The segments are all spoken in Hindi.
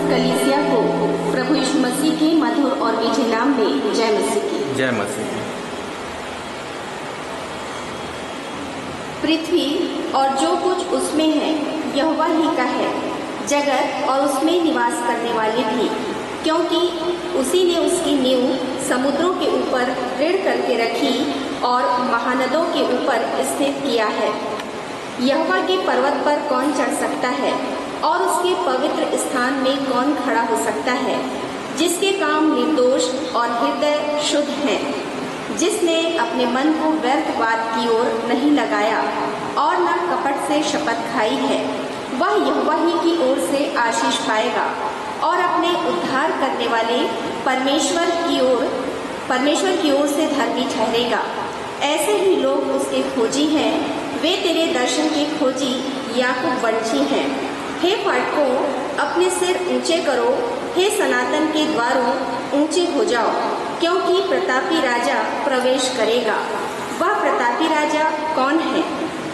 कलीसिया को प्रभु यीशु मसीह के मधुर और मीठे नाम में जय मसीह की। जय मसीह की। पृथ्वी और जो कुछ उसमें है यहोवा ही का है, जगत और उसमें निवास करने वाले भी, क्योंकि उसी ने उसकी नींव समुद्रों के ऊपर दृढ़ करके रखी और महानदों के ऊपर स्थित किया है। यहोवा के पर्वत पर कौन चढ़ सकता है और उसके पवित्र स्थान में कौन खड़ा हो सकता है? जिसके काम निर्दोष और हृदय शुद्ध हैं, जिसने अपने मन को व्यर्थ बात की ओर नहीं लगाया और न कपट से शपथ खाई है, वह यहोवा ही की ओर से आशीष पाएगा और अपने उद्धार करने वाले परमेश्वर की ओर से धर्मी ठहरेगा। ऐसे ही लोग उसके खोजी हैं, वे तेरे दर्शन के खोजी याकूब वंशी हैं। हे फाटकों, अपने सिर ऊंचे करो, हे सनातन के द्वारों ऊंचे हो जाओ, क्योंकि प्रतापी राजा प्रवेश करेगा। वह प्रतापी राजा कौन है?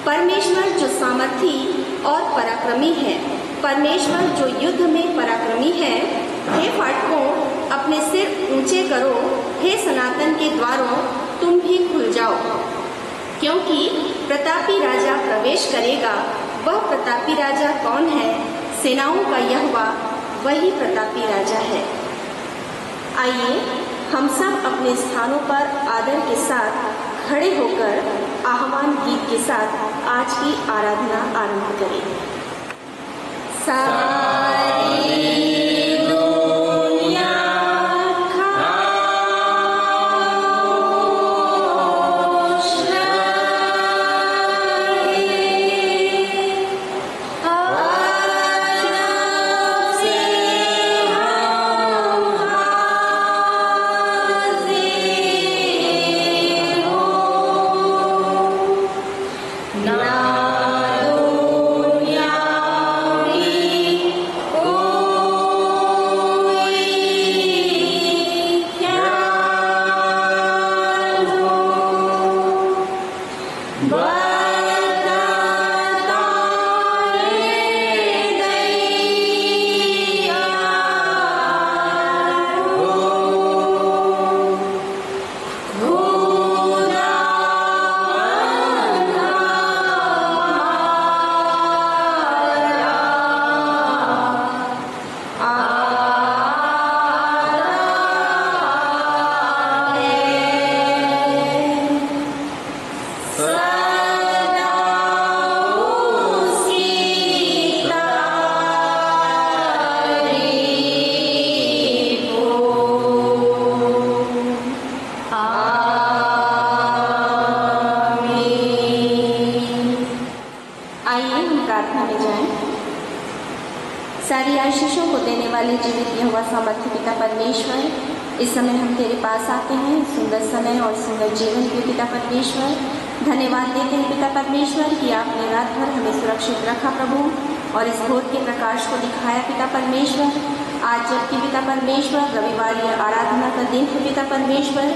परमेश्वर जो सामर्थी और पराक्रमी है, परमेश्वर जो युद्ध में पराक्रमी है। हे फाटकों, अपने सिर ऊंचे करो, हे सनातन के द्वारों तुम भी खुल जाओ, क्योंकि प्रतापी राजा प्रवेश करेगा। वह प्रतापी राजा कौन है? सेनाओं का यहोवा वही प्रतापी राजा है। आइए हम सब अपने स्थानों पर आदर के साथ खड़े होकर आह्वान गीत के साथ आज की आराधना आरंभ करें। सारी आशीषों को देने वाले जीवित यहोवा सामर्थी पिता परमेश्वर, इस समय हम तेरे पास आते हैं, सुंदर समय और सुंदर जीवन के पिता परमेश्वर। धन्यवाद देते हैं पिता परमेश्वर कि आपने रात भर हमें सुरक्षित रखा प्रभु, और इस भोर के प्रकाश को दिखाया पिता परमेश्वर। आज जबकि पिता परमेश्वर रविवार या आराधना का दिन है पिता परमेश्वर,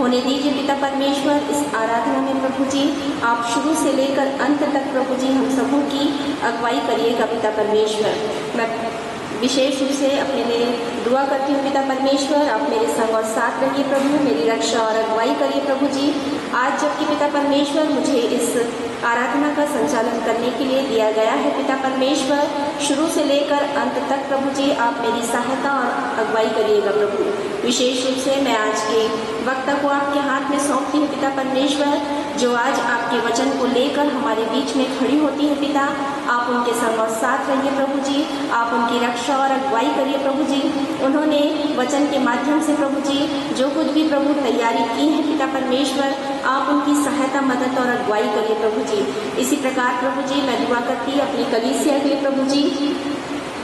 होने दीजिए पिता परमेश्वर इस आराधना में प्रभु जी आप शुरू से लेकर अंत तक प्रभु जी हम सबों की अगुवाई करिएगा पिता परमेश्वर। मैं विशेष रूप से अपने लिए दुआ करती हूँ पिता परमेश्वर, आप मेरे संग और साथ रहिए प्रभु, मेरी रक्षा और अगुवाई करिए प्रभु जी। आज जबकि पिता परमेश्वर मुझे इस आराधना का संचालन करने के लिए दिया गया है पिता परमेश्वर, शुरू से लेकर अंत तक प्रभु जी आप मेरी सहायता और अगुवाई करिएगा प्रभु। विशेष रूप से मैं आज के वक्ता को आपके हाथ में सौंपती हूँ पिता परमेश्वर, जो आज आपके वचन को लेकर हमारे बीच में खड़ी होती है पिता, आप उनके संग और साथ रहिए प्रभु जी, आप उनकी रक्षा और अगुवाई करिए प्रभु जी। उन्होंने वचन के माध्यम से प्रभु जी जो कुछ भी प्रभु तैयारी की है पिता परमेश्वर, आप उनकी सहायता मदद और अगुवाई करिए प्रभु जी। इसी प्रकार प्रभु जी मैं दुआ करती अपनी कलीसिया के लिए प्रभु जी,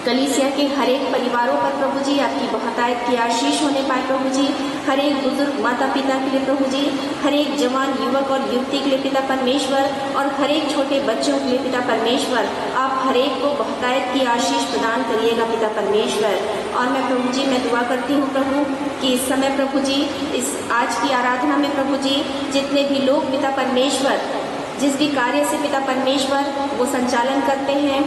कलीसिया के हर एक परिवारों पर प्रभु जी आपकी बहुतायत की आशीष होने पाए प्रभु जी। हर एक बुजुर्ग माता पिता के लिए प्रभु जी, हर एक जवान युवक और युवती के लिए पिता परमेश्वर, और हर एक छोटे बच्चों के लिए पिता परमेश्वर, आप हर एक को बहुतायत की आशीष प्रदान करिएगा पिता परमेश्वर। और मैं प्रभु जी मैं दुआ करती हूँ प्रभु कि इस समय प्रभु जी इस आज की आराधना में प्रभु जी जितने भी लोग पिता परमेश्वर जिस भी कार्य से पिता परमेश्वर वो संचालन करते हैं,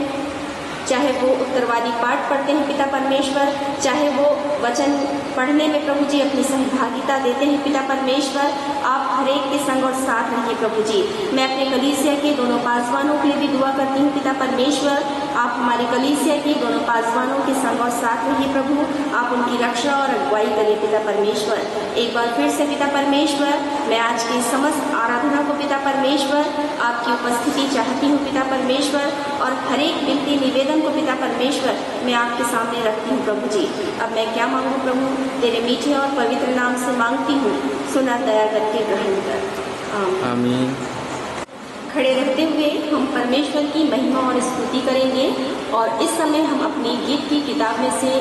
चाहे वो उत्तरवादी पाठ पढ़ते हैं पिता परमेश्वर, चाहे वो वचन पढ़ने में प्रभु जी अपनी सहभागिता देते हैं पिता परमेश्वर, आप हर एक के संग और साथ रहिए प्रभु जी। मैं अपने कलीसिया के दोनों पासवानों के लिए भी दुआ करती हूँ पिता परमेश्वर, आप हमारी कलीसिया के दोनों पासवानों के संग और साथ रहिए प्रभु, आप उनकी रक्षा और अगुवाई करिए पिता परमेश्वर। एक बार फिर से पिता परमेश्वर, मैं आज की समस्त आराधना को पिता परमेश्वर आपकी उपस्थिति चाहती हूँ पिता परमेश्वर, और हर एक विनती निवेदन को पिता परमेश्वर मैं आपके सामने रखती हूँ प्रभु जी। अब मैं क्या मांगूँ प्रभु, तेरे मीठे और पवित्र नाम से मांगती हूँ, सुना दया करके ग्रहण कर, आमीन। खड़े रहते हुए हम परमेश्वर की महिमा और स्तुति करेंगे, और इस समय हम अपनी गीत की किताब में से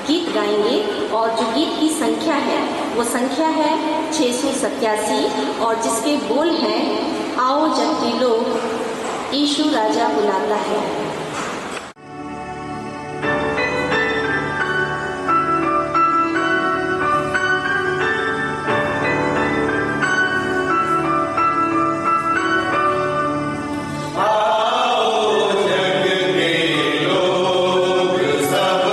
गीत गाएंगे, और जो गीत की संख्या है वो संख्या है 687, और जिसके बोल हैं, आओ जग के लोग, यीशु राजा बुलाता है। आओ जग के लोग सब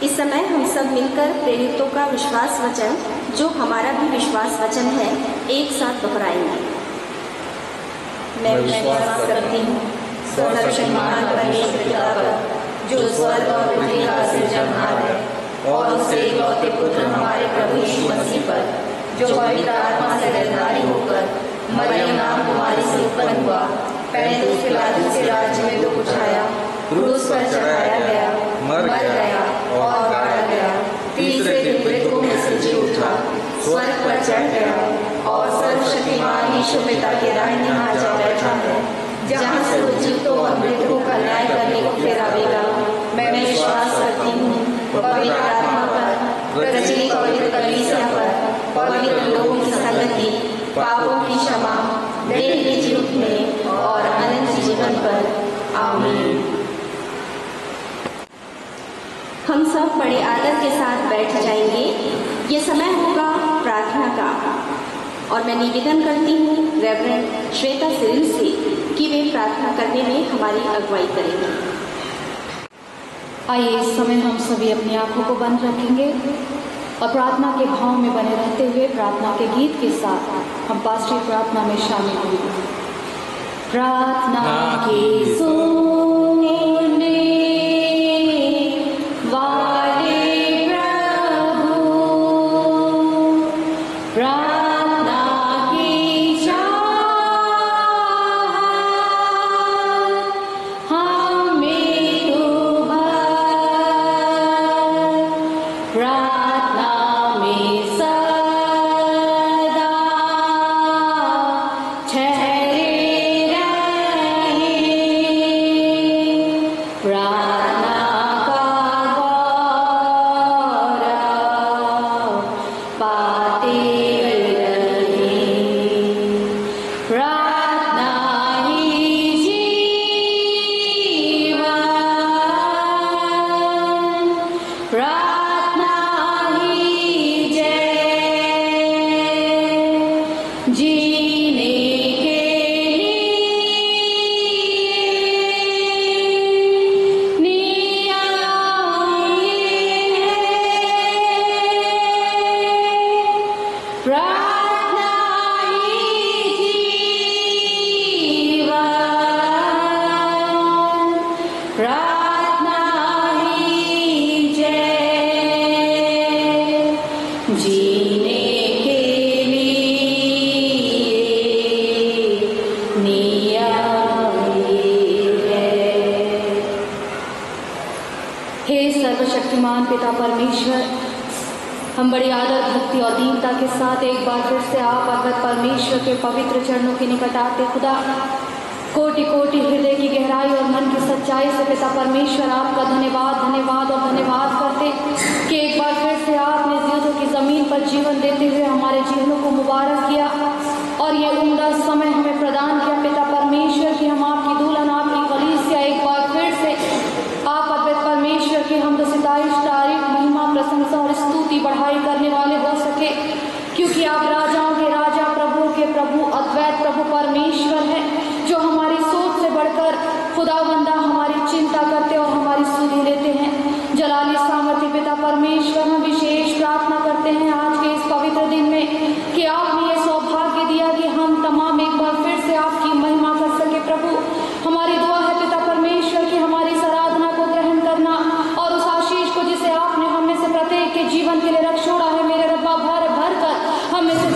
इस समय हम सब मिलकर प्रेरितों का विश्वास वचन, जो हमारा भी विश्वास वचन है, एक साथ दोहराएंगे। मैं विश्वास करती हूँ सर्वशक्तिमान परमेश्वर पिता पर, जो स्वर्ग और पृथ्वी का सृजनहार है, और उसके इकलौते पुत्र हमारे प्रभु यीशु मसीह पर, जो पवित्र आत्मा से गर्भधारी होकर मरियम नाम कुमारी से उत्पन्न हुआ, पहले पिलातुस के राज्य में दुख उठाया, क्रूस पर चढ़ाया गया, मर गया और गाड़ा गया, तीसरे दिन मृतकों में से जी उठा, स्वर्ग पर चढ़ गया और सर्वशक्तिमान ईश्वर पिता के दाहिने हाथ जा बैठा है, जहाँ से वो जीवितों और मृतकों का न्याय करने को फिर आवेगा। मैं विश्वास करती हूँ पवित्र आत्मा पर, प्रचलित पवित्र कलीसिया पर, पवित्र लोगों की संगति, पापों की क्षमा, देह के जीवने और अनंत जीवन पर। आमीन। हम सब बड़े आदर के साथ बैठ जाएंगे। ये समय होगा प्रार्थना का, और मैं निवेदन करती हूँ रेवरेंड श्वेता सिरिल से कि वे प्रार्थना करने में हमारी अगुवाई करेंगे। आइए इस समय हम सभी अपनी आंखों को बंद रखेंगे और प्रार्थना के भाव में बने रहते हुए प्रार्थना के गीत के साथ हम पास्टरी प्रार्थना में शामिल होंगे। प्रार्थना की सुनने वाले प्रभु, प्रार्थना की चाहत हमें तू भर, प्रार्थना में सदा ठहरे रहे, प्रार्थना का गौरव पाते रहे, प्रार्थना ही जीवन, प्रार्थना ही जय, जीने के नियम ये है, प्रार्थना ही जीवन, प्रार्थना ही जय, जीने के लिए नियम ये है। हे सर्वशक्तिमान पिता परमेश्वर, हम बड़ी आदर, भक्ति और दीनता के साथ एक बार फिर से आप अद्भुत परमेश्वर के पवित्र चरणों के निकट आते खुदा, कोटि कोटि हृदय की गहराई और मन की सच्चाई से पिता परमेश्वर आपका धन्यवाद धन्यवाद और धन्यवाद करते कि एक बार फिर से आपने जिंदों की ज़मीन पर जीवन देते हुए हमारे जीवनों को मुबारक किया और ये उम्दा समय हमें प्रदान किया पिता परमेश्वर की हम आपकी दुल्हन, आपकी कलीसिया एक बार फिर से आप अद्भुत परमेश्वर की हम सिताइश, तारीफ, महिमा, प्रशंसा और स्तुति बढ़ाई करने वाले हो सके, क्योंकि आप राजाओं के राजा, प्रभु के प्रभु, अद्वैत प्रभु परमेश्वर है, जो हमारी सोच से बढ़कर खुदावंदा हमारी चिंता करते और हमारी सुधि लेते हैं। जलाली सामर्थ्य पिता परमेश्वर, हम विशेष प्रार्थना करते हैं आज के इस पवित्र दिन में कि आपने ये सौभाग्य दिया कि हम तमाम एक बार फिर से आपकी महिमा कर सके। प्रभु, हमारी दुआ है पिता परमेश्वर की हमारी इस आराधना को ग्रहण करना और उस आशीष को जिसे आपने हमें से प्रत्येक के जीवन के लिए रख छोड़ा है, मेरे रब्बा, भर भर कर हमें से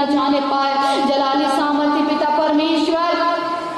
जाने पाए। जलाली सामर्थ्य पिता परमेश्वर,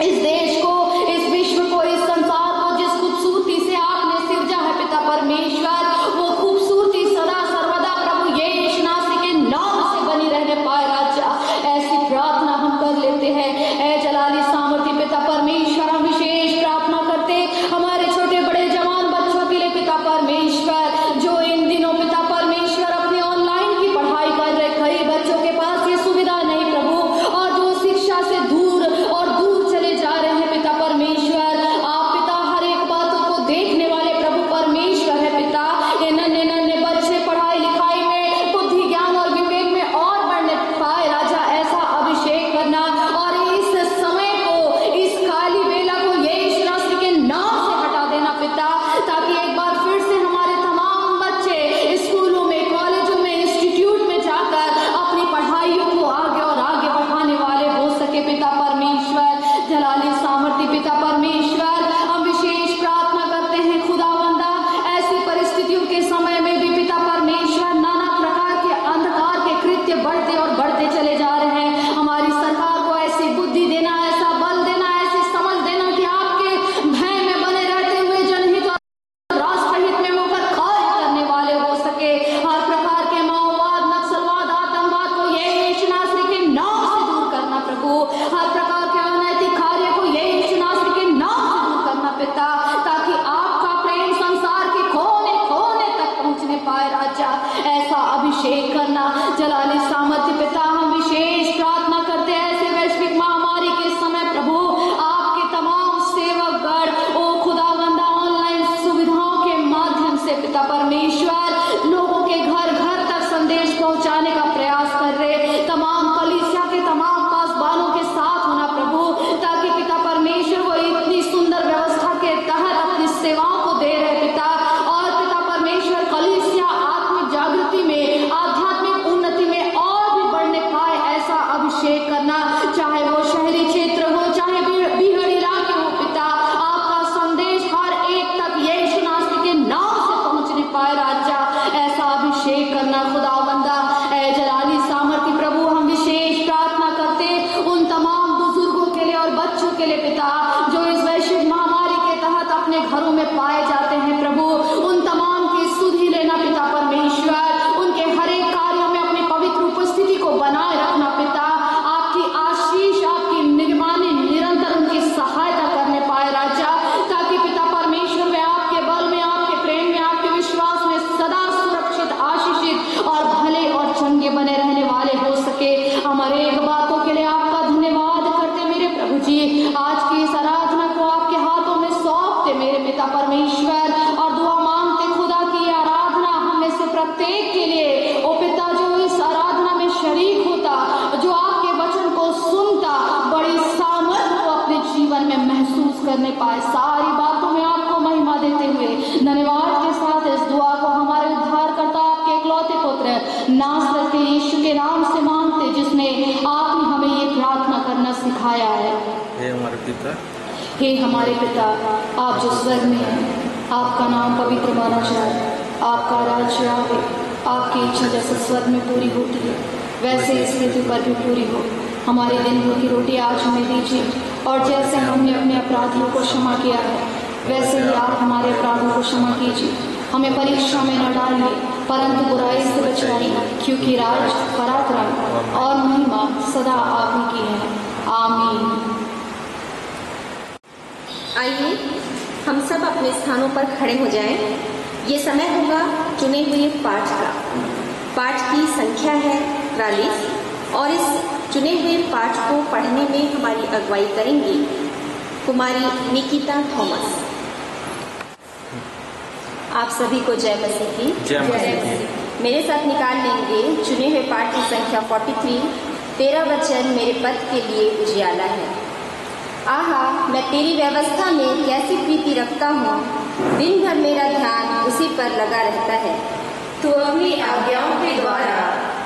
इस देश को, इस विश्व को, इस संसार को जिस खूबसूरती से आपने सिरजा है पिता परमेश्वर, वो खूबसूरती सदा सर्वदा प्रभु यीशु मसीह के नाम से बनी रहने पाए राजा। ऐसी प्रार्थना हम कर लेते हैं। ऐ जलाली सामर्थ्य पिता परमेश्वर, हम विशेष प्रार्थना करते हमारे छोटे बड़े जवान बच्चों के लिए पिता परमेश्वर, जो इन दिनों पिता परमेश्वर अपनी ऑनलाइन की पढ़ाई कर रहे। कई बच्चों के पास ये सुविधा नहीं प्रभु, और जो शिक्षा से दूर और दूर चले जा रहे हैं पिता परमेश्वर, आप पिता हर एक बातों को देखने वाले प्रभु परमेश्वर है पिता। ये नन्हे नन्हे बच्चे पढ़ाई लिखाई में, बुद्धि ज्ञान और विवेक में और बढ़ने पाए राजा। ऐसा अभिषेक करना और इस समय को, इस काली बेला को यीशु मसीह के नाम से हटा देना पिता, ताकि एक बार फिर से हमारे तमाम बच्चे स्कूलों में, कॉलेजों में, इंस्टीट्यूट में जाकर अपनी पढ़ाइयों को आगे और आगे बढ़ाने वाले हो सके पिता परमेश्वर। जलाली सामर्थ्य पिता परमेश्वर, हम विशेष प्रार्थना करते हैं खुदावंदा, ऐसी परिस्थितियों के समय में भी पिता परमेश्वर नाना प्रकार के अंधकार के कृत्य बढ़ते और बढ़ते चले जा रहे हैं। हमारी सरकार को ऐसी बुद्धि देना, ऐसा बल देना, ऐसी समझ देना कि आपके भय में बने रहते हुए जनहित और राष्ट्रहित में होकर कार्य करने वाले हो सके। हर प्रकार के माओवाद, नक्सलवाद, आतंकवाद को यीशु मसीह के नाम से दूर करना प्रभु। हर प्रकार के अनैतिक कार्य को यीशु मसीह के नाम से दूर करना पिता, ताकि आपका प्रेम संसार के कोने कोने तक पहुंचने पाए राजा। ऐसा अभिषेक करना जलाली सामर्थ्य पिता, हम विशेष प्रार्थना करते हैं ऐसे वैश्विक महामारी के समय प्रभु, आपके तमाम सेवकगण ओ खुदावंदा ऑनलाइन सुविधाओं के माध्यम से पिता परमेश्वर लोगों के घर घर तक संदेश पहुंचाने का प्रयास कर रहे। तमाम कलीसिया के तमाम पासवानों के साथ होना प्रभु, ताकि पिता परमेश्वर वो इतनी सुंदर व्यवस्था के तहत अपनी सेवाओं को दे रहे पिता। और पिता परमेश्वर कलीसिया आत्मिक जागृति में, आध्यात्मिक उन्नति में और भी बढ़ने पाए, ऐसा अभिषेक करना। चाहे वो शहरी क्षेत्र हो, चाहे बीहड़ इलाके हो पिता, आपका संदेश हर एक तक यीशु मसीह के नाम से पहुंचने पाए राजा। ऐसा अभिषेक करना खुदावंदा। ऐ जलाली सामर्थ्य प्रभु, हम विशेष प्रार्थना करते उन तमाम बुजुर्गों के लिए और बच्चों के लिए पिता, जो इस वैश्विक महामारी के तहत अपने घरों में पाए जाते हैं प्रभु। उन तमाम की सुधि लेना पिता परमेश्वर, उनके हर एक कार्यों में अपनी पवित्र उपस्थिति को बनाए रखना पिता। आपकी आशीष, आपकी निगरानी निरंतर उनकी सहायता करने पाए राजा, ताकि पिता परमेश्वर वे आपके बल में, आपके प्रेम में, आपके विश्वास में सदा सुरक्षित, आशीषित और भले और चंगे बने रहने वाले हो सके। हमारे एक बातों के लिए आपका धन्यवाद करते मेरे प्रभु जी। आज की इस आराधना को आपके हाथों में सौंपते मेरे पिता परमेश्वर, और दुआ मांगते खुदा की आराधना हम में से प्रत्येक के लिए ओ पिता, जो इस आराधना में शरीक होता, जो आपके वचन को सुनता, बड़ी सामर्थ को अपने जीवन में महसूस करने पाए। सारी बातों में आपको महिमा देते हुए धन्यवाद के साथ इस दुआ को हमारे उद्धारकर्ता आपके इकलौते पुत्र नासरत के यीशु के नाम से मांगते, जिसने आपने हमें ये प्रार्थना करना सिखाया है। हे हमारे पिता, हे हमारे पिता, आप जो स्वर्ग में हैं, आपका नाम पवित्र माना जाए, आपका राज्य आए, आपकी इच्छा जैसे स्वर्ग में पूरी होती है वैसे इस पृथ्वी पर भी पूरी हो। हमारे दिन भर की रोटी आज हमें दीजिए, और जैसे हमने अपने अपराधियों को क्षमा किया है वैसे ही आप हमारे अपराधों को क्षमा कीजिए। हमें परीक्षा में न डालिए, परंतु बुराई से बचाइए, क्योंकि राज, पराक्रम और महिमा सदा आप ही की है। आमीन। आइए हम सब अपने स्थानों पर खड़े हो जाएं। ये समय होगा चुने हुए पाठ का। पाठ की संख्या है 43, और इस चुने हुए पाठ को पढ़ने में हमारी अगुवाई करेंगी कुमारी निकिता थॉमस। आप सभी को जय मसीह की। जय मसीह। मेरे साथ निकाल लेंगे चुने हुए पाठ की संख्या 43। तेरा वचन मेरे पथ के लिए उजियाला है। आहा, मैं तेरी व्यवस्था में कैसी प्रीति रखता हूँ। दिन भर मेरा ध्यान उसी पर लगा रहता है। तू अपनी आज्ञाओं के द्वारा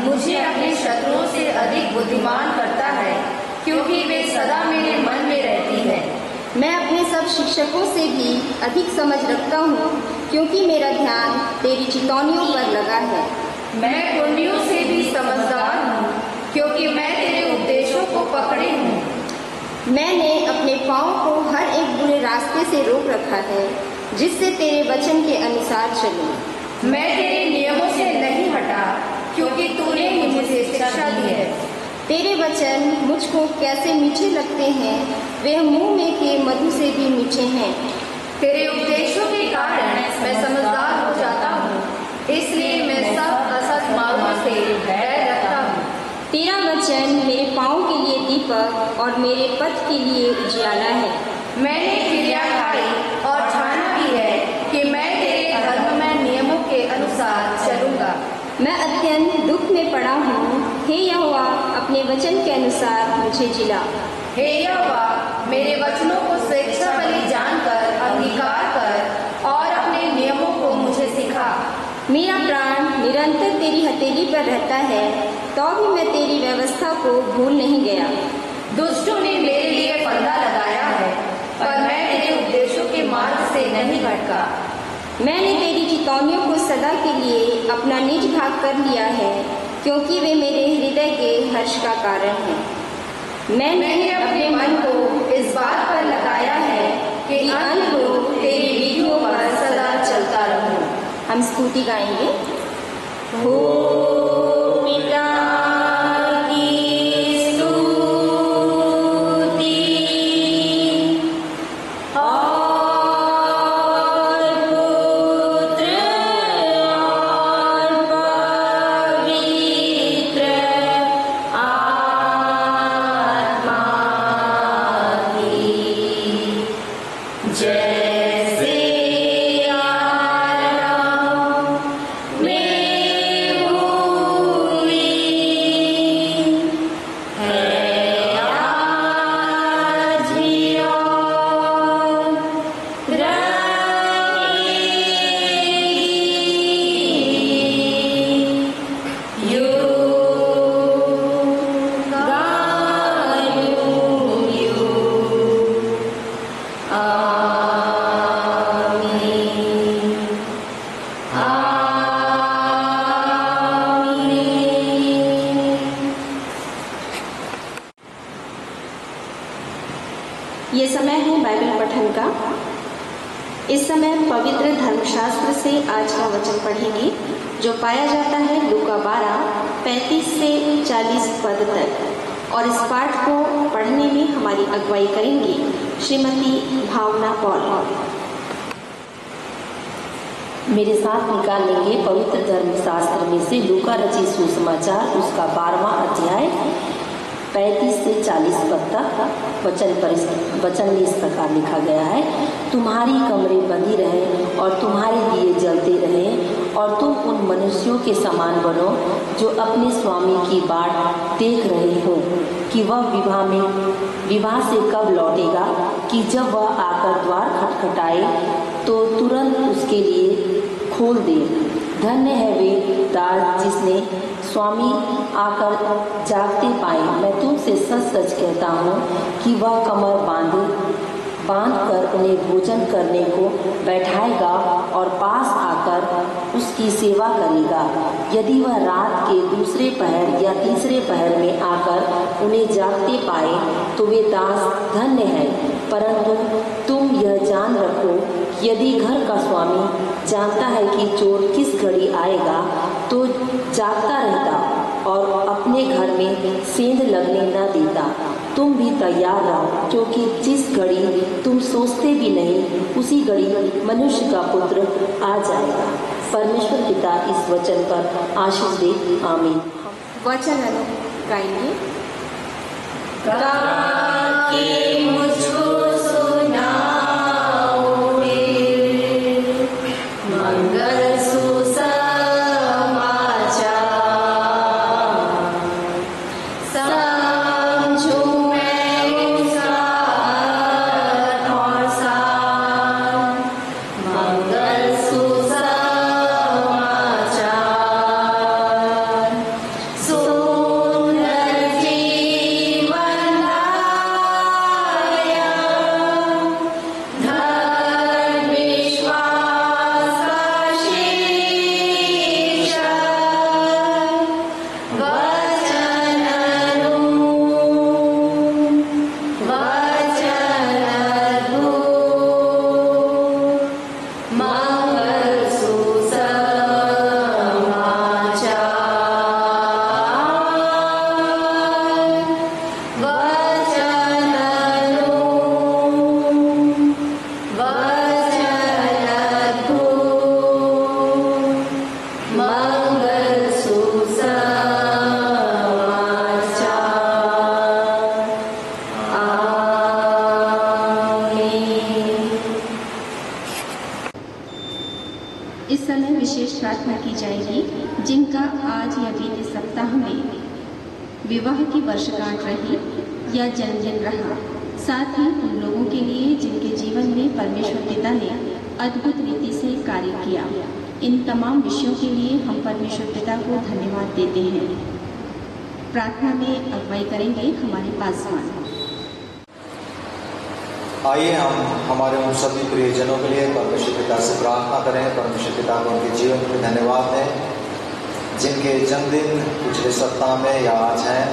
मुझे अपने शत्रुओं से अधिक बुद्धिमान करता है, क्योंकि वे सदा मेरे मन में रहती है। मैं अपने सब शिक्षकों से भी अधिक समझ रखता हूँ, क्योंकि मेरा ध्यान तेरी चितौनियों पर लगा है। मैं पुण्यों से भी समझदार हूँ, क्योंकि मैं मैंने अपने पाँव को हर एक बुरे रास्ते से रोक रखा है, जिससे तेरे वचन के अनुसार चलूं। मैं तेरे नियमों से नहीं हटा, क्योंकि तूने मुझे शिक्षा दी है। तेरे वचन मुझको कैसे मीठे लगते हैं, वे मुंह में के मधु से भी मीठे हैं। तेरे उपदेशों के कारण मैं समझदार हो जाता हूँ, इसलिए मैं सब असत मार्गों से बैर रखता हूँ। तेरा वचन मेरे पाँव के लिए दीपक और मेरे पथ के लिए उजियाला है। मैंने क्रिया खाई और ठाना भी है कि मैं तेरे धर्ममय नियमों के अनुसार चलूंगा। मैं अत्यंत दुख में पड़ा हूँ, हे यहोवा अपने वचन के अनुसार मुझे जिला। हे यहोवा, मेरे वचनों को स्वेच्छा बलि जानकर अंगीकार कर और अपने नियमों को मुझे सिखा। मेरा प्राण निरंतर तेरी हथेली पर रहता है, तो भी मैं तेरी व्यवस्था को भूल नहीं गया। दुष्टों ने मेरे लिए फंदा लगाया है, पर मैं तेरे उपदेशों के मार्ग से नहीं भटका। मैंने तेरी चितौनियों को सदा के लिए अपना निज भाग कर लिया है, क्योंकि वे मेरे हृदय के हर्ष का कारण हैं। मैंने अपने मन को इस बात पर लगाया है कि अंत को तेरी विधियों पर सदा चलता रहूं। हम स्तुति गाएंगे। हो पिता ये समय है बाइबल पठन का। इस समय पवित्र धर्मशास्त्र से आज का वचन पढ़ेंगे, जो पाया जाता है लूका 12:35 से 40 पद तक। और इस पाठ को पढ़ने में हमारी अगुवाई करेंगी श्रीमती भावना पॉल। मेरे साथ निकाल लेंगे पवित्र धर्मशास्त्र में से लूका रचित सुसमाचार, उसका 12वां अध्याय 35 से 40 पद तक। वचन में इस प्रकार लिखा गया है, तुम्हारी कमरें बंधी रहें और तुम्हारे दिए जलते रहें, और तुम उन मनुष्यों के समान बनो जो अपने स्वामी की बाट देख रहे हो कि वह विवाह से कब लौटेगा, कि जब वह आकर द्वार खटखटाए तो तुरंत उसके लिए खोल दे। धन्य है वे दास जिसने स्वामी आकर जागते पाए। मैं तुमसे सच सच कहता हूँ कि वह कमर बांध कर उन्हें भोजन करने को बैठाएगा और पास आकर उसकी सेवा करेगा। यदि वह रात के दूसरे पहर या तीसरे पहर में आकर उन्हें जागते पाए तो वे दास धन्य हैं। परंतु तुम यह जान रखो, यदि घर का स्वामी जानता है कि चोर किस घड़ी आएगा तो जागता रहता और अपने घर में सेंध लगने न देता। तुम भी तैयार रहो, क्योंकि जिस घड़ी तुम सोचते भी नहीं उसी घड़ी मनुष्य का पुत्र आ जाएगा। परमेश्वर पिता इस वचन पर आशीष दे, आमीन। वचन गाएंगे। प्रार्थना की जाएगी जिनका आज या बीते सप्ताह में विवाह की वर्षगांठ रही या जन्मदिन रहा, साथ ही उन लोगों के लिए जिनके जीवन में परमेश्वर पिता ने अद्भुत रीति से कार्य किया। इन तमाम विषयों के लिए हम परमेश्वर पिता को धन्यवाद देते हैं। प्रार्थना में अगुवाई करेंगे हमारे पासवान। आइए हम हमारे उन सभी प्रियजनों के लिए परमेश्वर पिता से प्रार्थना करें। परमेश्वर पिता को उनके जीवन में धन्यवाद दें, जिनके जन्मदिन पिछले सप्ताह में या आज हैं,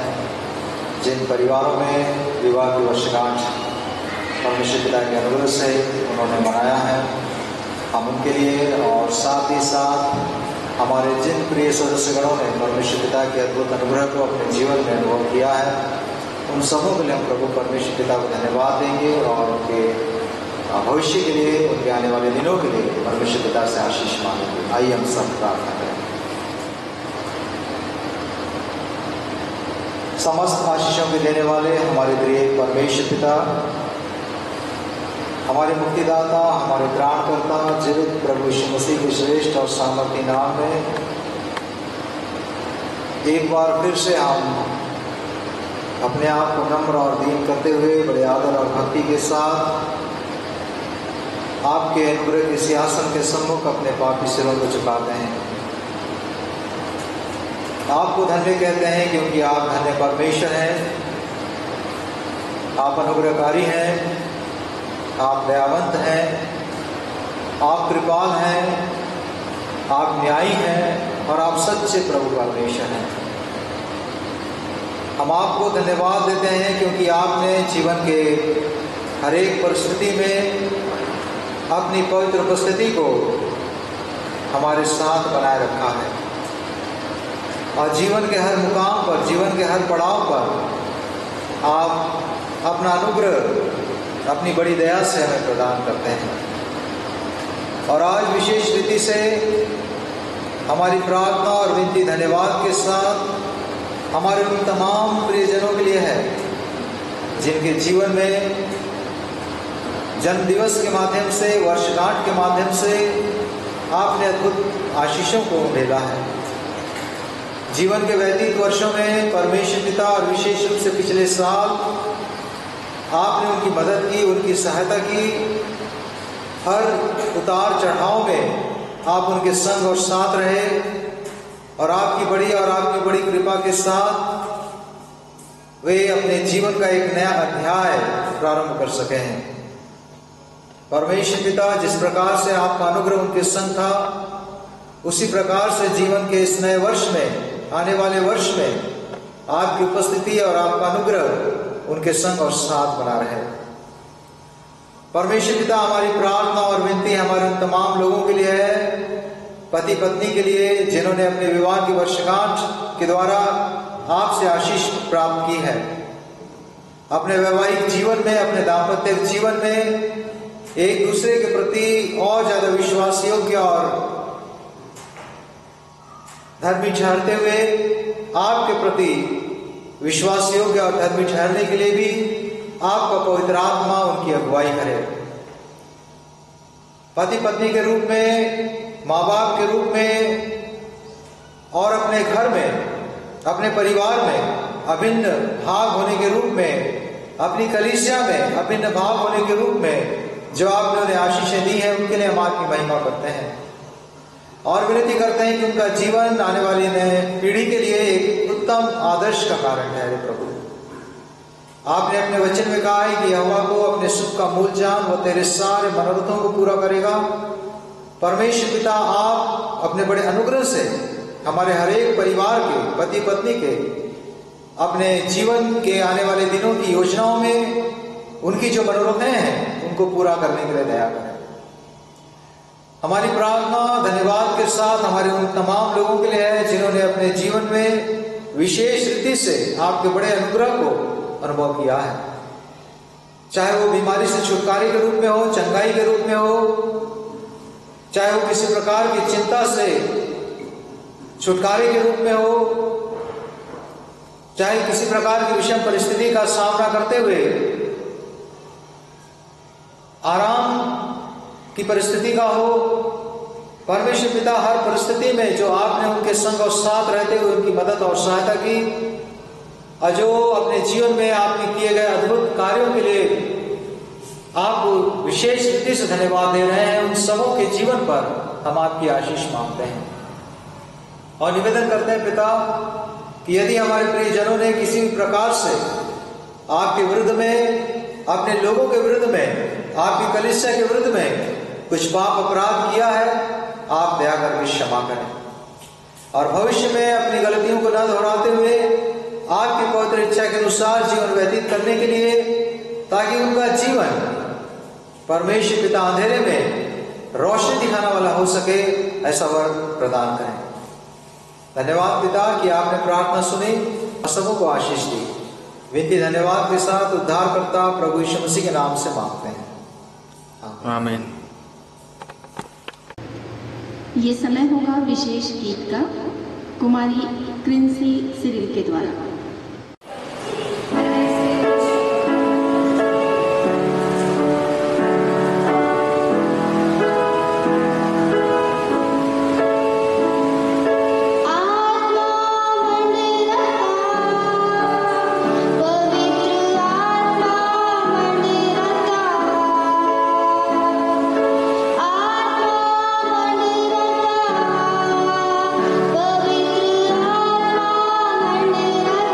जिन परिवारों में विवाह की वर्षगांठ परमेश्वर पिता के अनुग्रह से उन्होंने मनाया है, हम उनके लिए और साथ ही साथ हमारे जिन प्रिय सदस्यगणों ने परमेश्वर पिता के अद्भुत अनुग्रह को अपने जीवन में अनुभव किया है, उन सबों के लिए हम प्रभु परमेश्वर पिता को धन्यवाद देंगे और उनके भविष्य के लिए, उनके आने वाले दिनों के लिए परमेश्वर पिता से आशीष मांगेंगे। आइए हम सब प्रार्थना करें। समस्त आशीषों के देने वाले हमारे प्रिय परमेश्वर पिता, हमारे मुक्तिदाता, हमारे त्राणकर्ता जीवित प्रभु यीशु मसीह के श्रेष्ठ और सामर्थी नाम में एक बार फिर से हम अपने आप को नम्र और दीन करते हुए बड़े आदर और भक्ति के साथ आपके अनुग्रह के सिंहासन के सम्मुख अपने पापी सिरों को झुकाते हैं। आपको धन्य कहते हैं क्योंकि आप धन्य परमेश्वर हैं, आप अनुग्रहकारी हैं, आप दयावंत हैं, आप कृपाल हैं, आप न्यायी हैं और आप सच्चे प्रभु परमेश्वर हैं। हम आपको धन्यवाद देते हैं क्योंकि आपने जीवन के हर एक परिस्थिति में अपनी पवित्र उपस्थिति को हमारे साथ बनाए रखा है और जीवन के हर मुकाम पर, जीवन के हर पड़ाव पर आप अपना अनुग्रह अपनी बड़ी दया से हमें प्रदान करते हैं। और आज विशेष रीति से हमारी प्रार्थना और विनती धन्यवाद के साथ हमारे उन तमाम प्रियजनों के लिए है जिनके जीवन में जन्मदिवस के माध्यम से, वर्षगांठ के माध्यम से आपने अद्भुत आशीषों को ढेला है। जीवन के व्यतीत वर्षों में परमेश्वर पिता और विशेष रूप से पिछले साल आपने उनकी मदद की, उनकी सहायता की। हर उतार चढ़ाव में आप उनके संग और साथ रहे और आपकी बड़ी कृपा के साथ वे अपने जीवन का एक नया अध्याय प्रारंभ कर सके हैं। परमेश्वर पिता, जिस प्रकार से आपका अनुग्रह उनके संग था, उसी प्रकार से जीवन के इस नए वर्ष में, आने वाले वर्ष में आपकी उपस्थिति और आपका अनुग्रह उनके संग और साथ बना रहे। परमेश्वर पिता, हमारी प्रार्थना और विनती हमारे उन तमाम लोगों के लिए है, पति पत्नी के लिए जिन्होंने अपने विवाह की वर्षगांठ के द्वारा आपसे आशीष प्राप्त की है। अपने वैवाहिक जीवन में, अपने दाम्पत्य जीवन में एक दूसरे के प्रति और ज्यादा विश्वास योग्य और धर्मी ठहरते हुए आपके प्रति विश्वास योग्य और धर्मी ठहरने के लिए भी आपका पवित्र आत्मा उनकी अगुवाई करे। पति पत्नी के रूप में, माँ बाप के रूप में और अपने घर में, अपने परिवार में अभिन्न भाग होने के रूप में, अपनी कलीसिया में अभिन्न भाग होने के रूप में जो आपने उन्हें आशीषें दी हैं, उनके लिए हम आपकी महिमा करते हैं और विनती करते हैं कि उनका जीवन आने वाली नई पीढ़ी के लिए एक उत्तम आदर्श का कारण ठहरे। प्रभु, आपने अपने वचन में कहा है कि यहोवा को अपने सुख का मूल जान, वो तेरे सारे मनोरथों को पूरा करेगा। परमेश्वर पिता, आप अपने बड़े अनुग्रह से हमारे हर एक परिवार के, पति पत्नी के, अपने जीवन के आने वाले दिनों की योजनाओं में उनकी जो मनोरथें हैं उनको पूरा करने के लिए दया करें। हमारी प्रार्थना धन्यवाद के साथ हमारे उन तमाम लोगों के लिए है जिन्होंने अपने जीवन में विशेष रीति से आपके बड़े अनुग्रह को अनुभव किया है, चाहे वो बीमारी से छुटकारे के रूप में हो, चंगाई के रूप में हो, चाहे वो किसी प्रकार की चिंता से छुटकारे के रूप में हो, चाहे किसी प्रकार की विषम परिस्थिति का सामना करते हुए आराम की परिस्थिति का हो, परमेश्वर पिता हर परिस्थिति में जो आपने उनके संग और साथ रहते हुए उनकी मदद और सहायता की और जो अपने जीवन में आपने किए गए अद्भुत कार्यों के लिए आपको विशेष रीति से धन्यवाद दे रहे हैं, उन सबों के जीवन पर हम आपकी आशीष मांगते हैं और निवेदन करते हैं पिता कि यदि हमारे प्रियजनों ने किसी भी प्रकार से आपके विरुद्ध में, अपने लोगों के विरुद्ध में, आपकी कलीसिया के विरुद्ध में कुछ पाप अपराध किया है, आप दया करके क्षमा करें और भविष्य में अपनी गलतियों को न दोहराते हुए आपकी पवित्र इच्छा के अनुसार जीवन व्यतीत करने के लिए, ताकि उनका जीवन परमेश्वर पिता अंधेरे में रोशनी दिखाने वाला हो सके, ऐसा वर प्रदान करें। धन्यवाद पिता कि आपने प्रार्थना सुनी और सबों को आशीष दी। विनती धन्यवाद के साथ उद्धारकर्ता प्रभु यीशु मसीह के नाम से मांगते हैं, आमीन। ये समय होगा विशेष गीत का कुमारी क्रिंसी सिरिल के द्वारा। पवित्र आत्मा मंडरता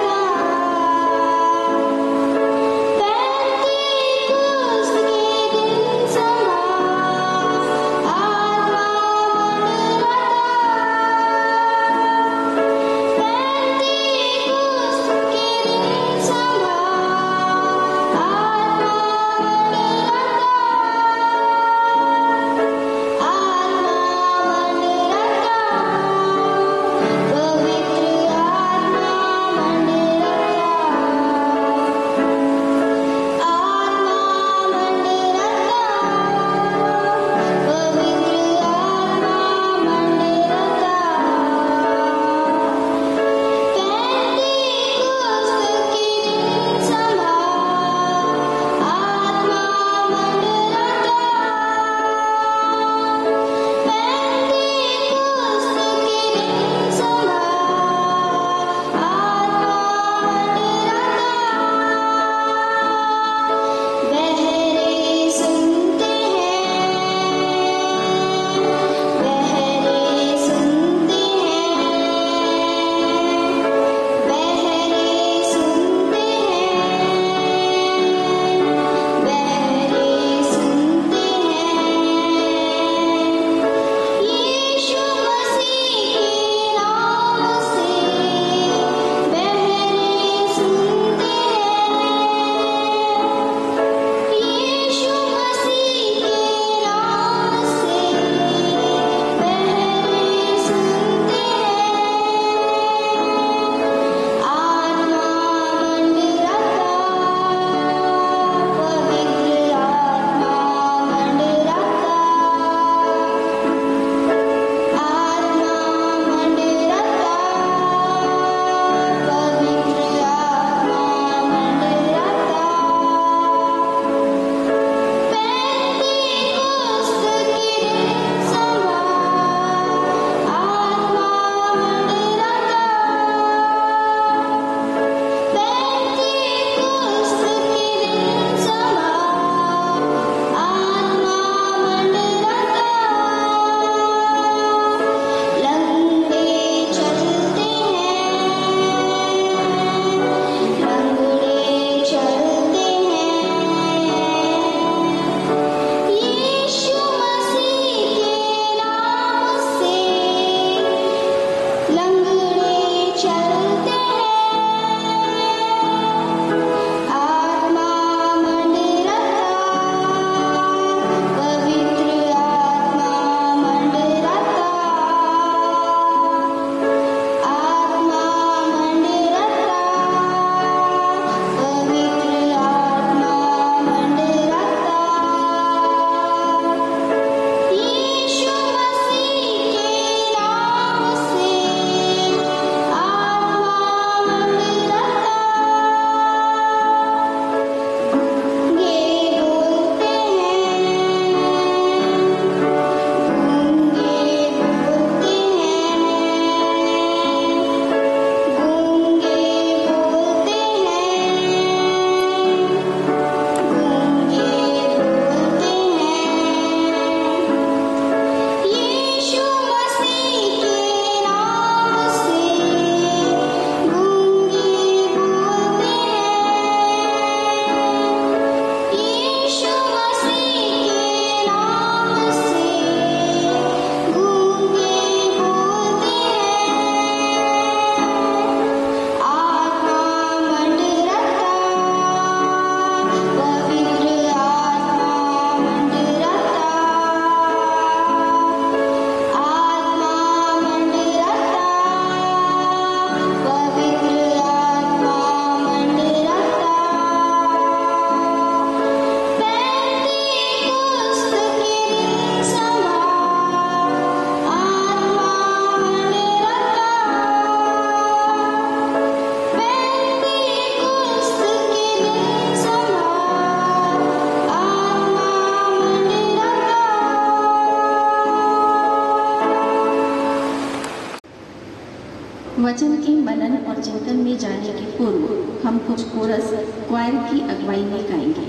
के मनन और चिंतन में जाने के पूर्व हम कुछ कोरस क्वायर की अगुवाई में गाएंगे।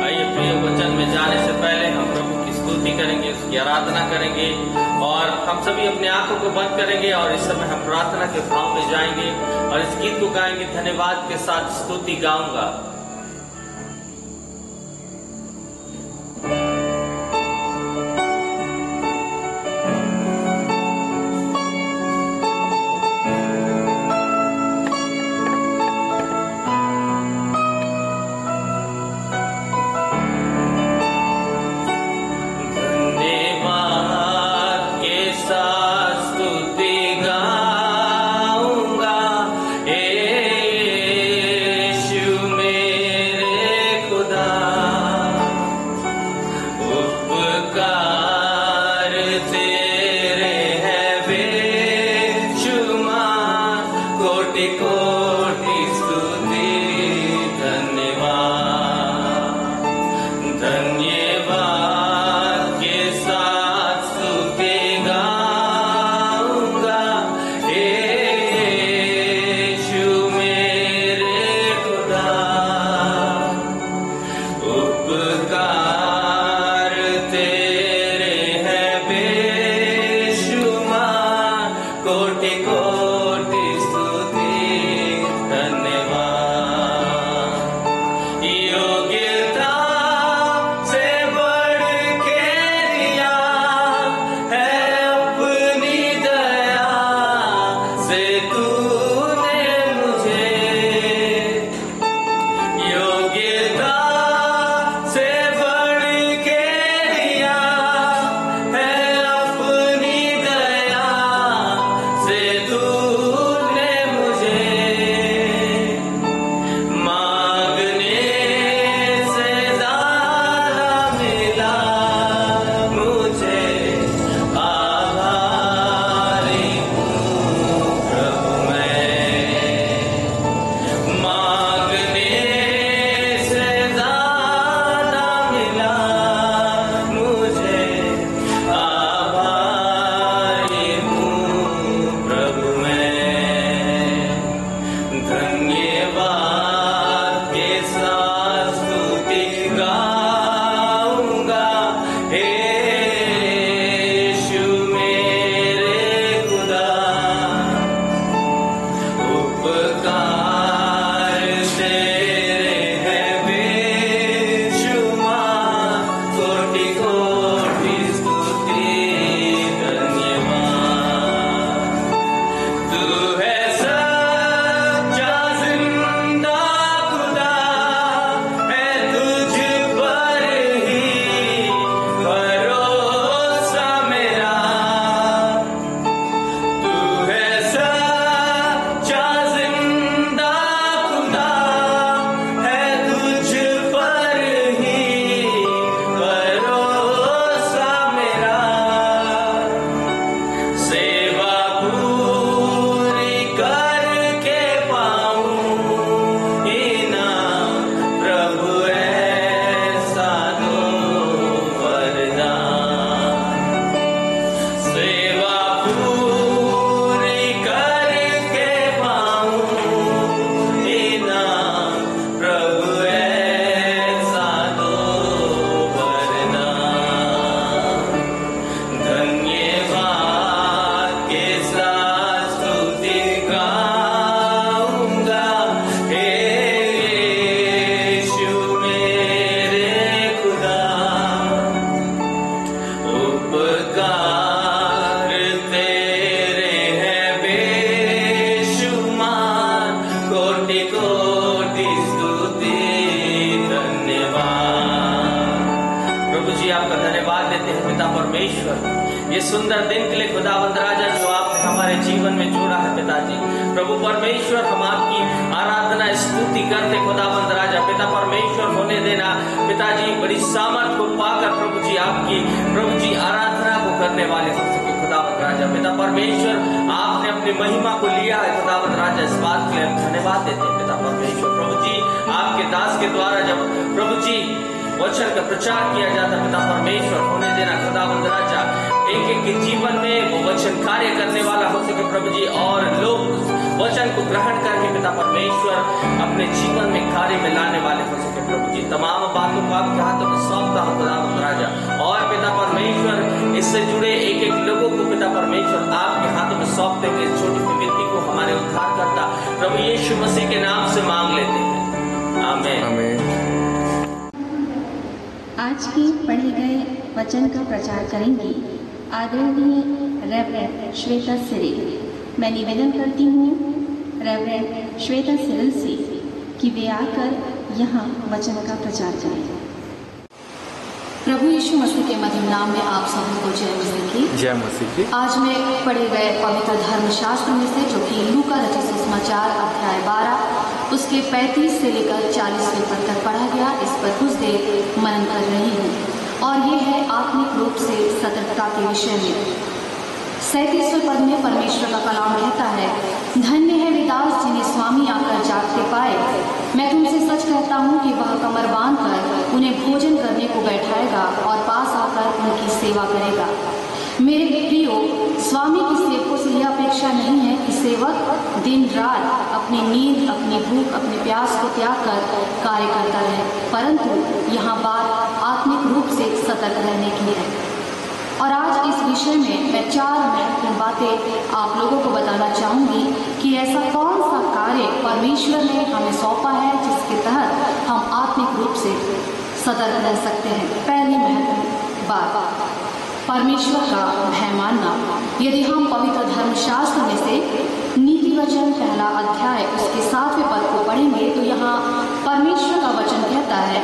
आइए प्रिय वचन में जाने से पहले हम प्रभु की स्तुति करेंगे, उसकी आराधना करेंगे और हम सभी अपने आंखों को बंद करेंगे और इस समय हम प्रार्थना के भाव में जाएंगे और इस गीत को गाएंगे। धन्यवाद के साथ स्तुति गाऊंगा। ये सुंदर दिन के लिए खुदावंद राजा जो आपने हमारे जीवन में जोड़ा है पिताजी। प्रभु परमेश्वर हम आपकी आराधना स्तुति करते खुदावंद राजा। पिता परमेश्वर होने देना पिताजी बड़ी सामर्थ को पाकर प्रभु जी आराधना को करने वाले हो सके खुदावंद राजा। पिता परमेश्वर आपने अपनी महिमा को लिया है खुदावंद राजा, इस बात के लिए धन्यवाद देते हैं पिता परमेश्वर। प्रभु जी आपके दास के द्वारा जब प्रभु जी वचन का प्रचार किया जाता पिता परमेश्वर होने देना खुदावंद राजा, एक एक के जीवन में वो वचन कार्य करने वाला हो सके प्रभु जी, और लोग वचन को ग्रहण करके पिता परमेश्वर अपने जीवन में कार्य में लाने वाले हो सके प्रभु जी। तमाम बातों को आपके हाथों में सौंपता हूँ खुदावंद राजा, और पिता परमेश्वर इससे जुड़े एक एक लोगों को पिता परमेश्वर आपके हाथों में सौंपते हुए इस छोटी सी विनती को हमारे उद्धार करता प्रभु यीशु मसीह के नाम से मांग लेते हैं, आमीन। आज के पढ़े गए वचन का प्रचार करेंगी आदरणीय रेवरेंड श्वेता सिरिल। मैं निवेदन करती हूँ रेवरेंड श्वेता सिरिल से कि वे आकर यहाँ वचन का प्रचार करें। प्रभु यीशु मसीह के मधुर नाम में आप सभी को जय मसीह की। जय मसीह की। आज मैं पढ़े गए पवित्र धर्मशास्त्र में से, जो कि लूका रचित सुसमाचार अध्याय 12 उसके 35 से लेकर 40वें पद तक पढ़ा गया, इस पर कुछ देर मनन कर रही हूँ, और ये है आत्मिक रूप से सतर्कता के विषय में। 37वें पद में परमेश्वर का कलाम कहता है, धन्य है वे दास जिन्हें स्वामी आकर जागते पाए। मैं तुमसे सच कहता हूँ कि वह कमर बांध कर उन्हें भोजन करने को बैठाएगा और पास आकर उनकी सेवा करेगा। मेरे प्रियो, स्वामी की सेवकों से यह अपेक्षा नहीं है कि सेवक दिन रात अपनी नींद, अपनी भूख, अपने प्यास को त्याग कर कार्य करता रहे, परंतु यहाँ बात आत्मिक रूप से सतर्क रहने की है। और आज इस विषय में मैं 4 महत्वपूर्ण बातें आप लोगों को बताना चाहूँगी कि ऐसा कौन सा कार्य परमेश्वर ने हमें सौंपा है जिसके तहत हम आत्मिक रूप से सतर्क रह सकते हैं। पहली महत्वपूर्ण बात, परमेश्वर का भय मानना। यदि हम पवित्र धर्मशास्त्र में से नीति वचन पहला अध्याय उसके 7वें पद को पढ़ेंगे तो यहाँ परमेश्वर का वचन कहता है,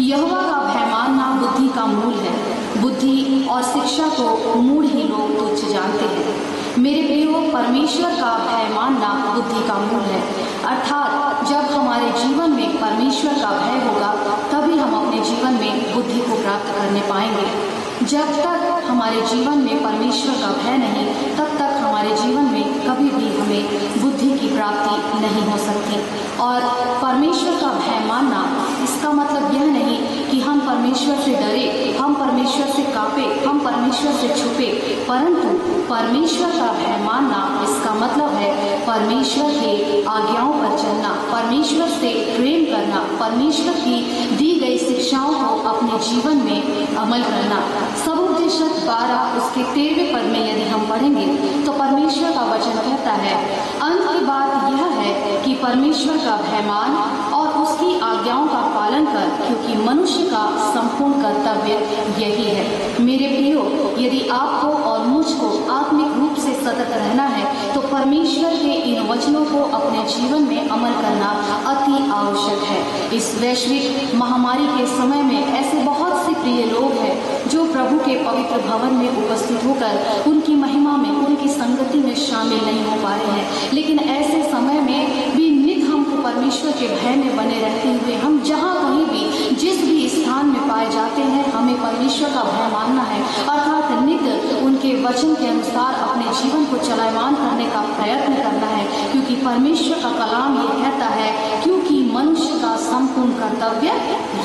यहोवा का भय मानना बुद्धि का मूल है। बुद्धि और शिक्षा को मूढ़ ही लोग तुच्छ जानते हैं। मेरे प्रियो, परमेश्वर का भय मानना बुद्धि का मूल है, अर्थात जब हमारे जीवन में परमेश्वर का भय होगा तभी हम अपने जीवन में बुद्धि को प्राप्त करने पाएंगे। जब तक हमारे जीवन में परमेश्वर का भय नहीं, तब तक हमारे जीवन में कभी भी हमें बुद्धि की प्राप्ति नहीं हो सकती। और परमेश्वर का भय मानना इसका मतलब यह नहीं कि हम परमेश्वर से डरे, हम परमेश्वर से कांपे, हम परमेश्वर से छुपे, परंतु परमेश्वर का भय मानना इसका मतलब है परमेश्वर के आज्ञाओं पर चलना, परमेश्वर से प्रेम करना, परमेश्वर की दी गई शिक्षाओं को अपने जीवन में अमल करना। सबोपदेशक 12 उसके 13वें पद में यदि हम पढ़ेंगे तो परमेश्वर का वचन कहता है, अंत की बात यह है कि परमेश्वर का भय मान और उसकी आज्ञाओं का पालन कर, क्योंकि मनुष्य का संपूर्ण कर्तव्य यही है। मेरे प्रियो, यदि आपको और मुझको आत्मिक रूप से सतर्क रहना है तो परमेश्वर के इन वचनों को अपने जीवन में अमल करना अति आवश्यक है। इस वैश्विक महामारी के समय में ऐसे बहुत से प्रिय लोग हैं जो प्रभु के पवित्र भवन में उपस्थित होकर उनकी महिमा में, उनकी संगति में शामिल नहीं हो पा रहे हैं। लेकिन ऐसे समय में भी नित हमको परमेश्वर के भय में बने रहते हुए हम जहाँ कहीं भी जिस भी स्थान में पाए जाते हैं हमें परमेश्वर का भय मानना है, अर्थात नित उनके वचन के अनुसार अपने जीवन को चलायमान करने का प्रयत्न करना है, क्योंकि परमेश्वर का कलाम ये कहता है, क्योंकि मनुष्य का संपूर्ण कर्तव्य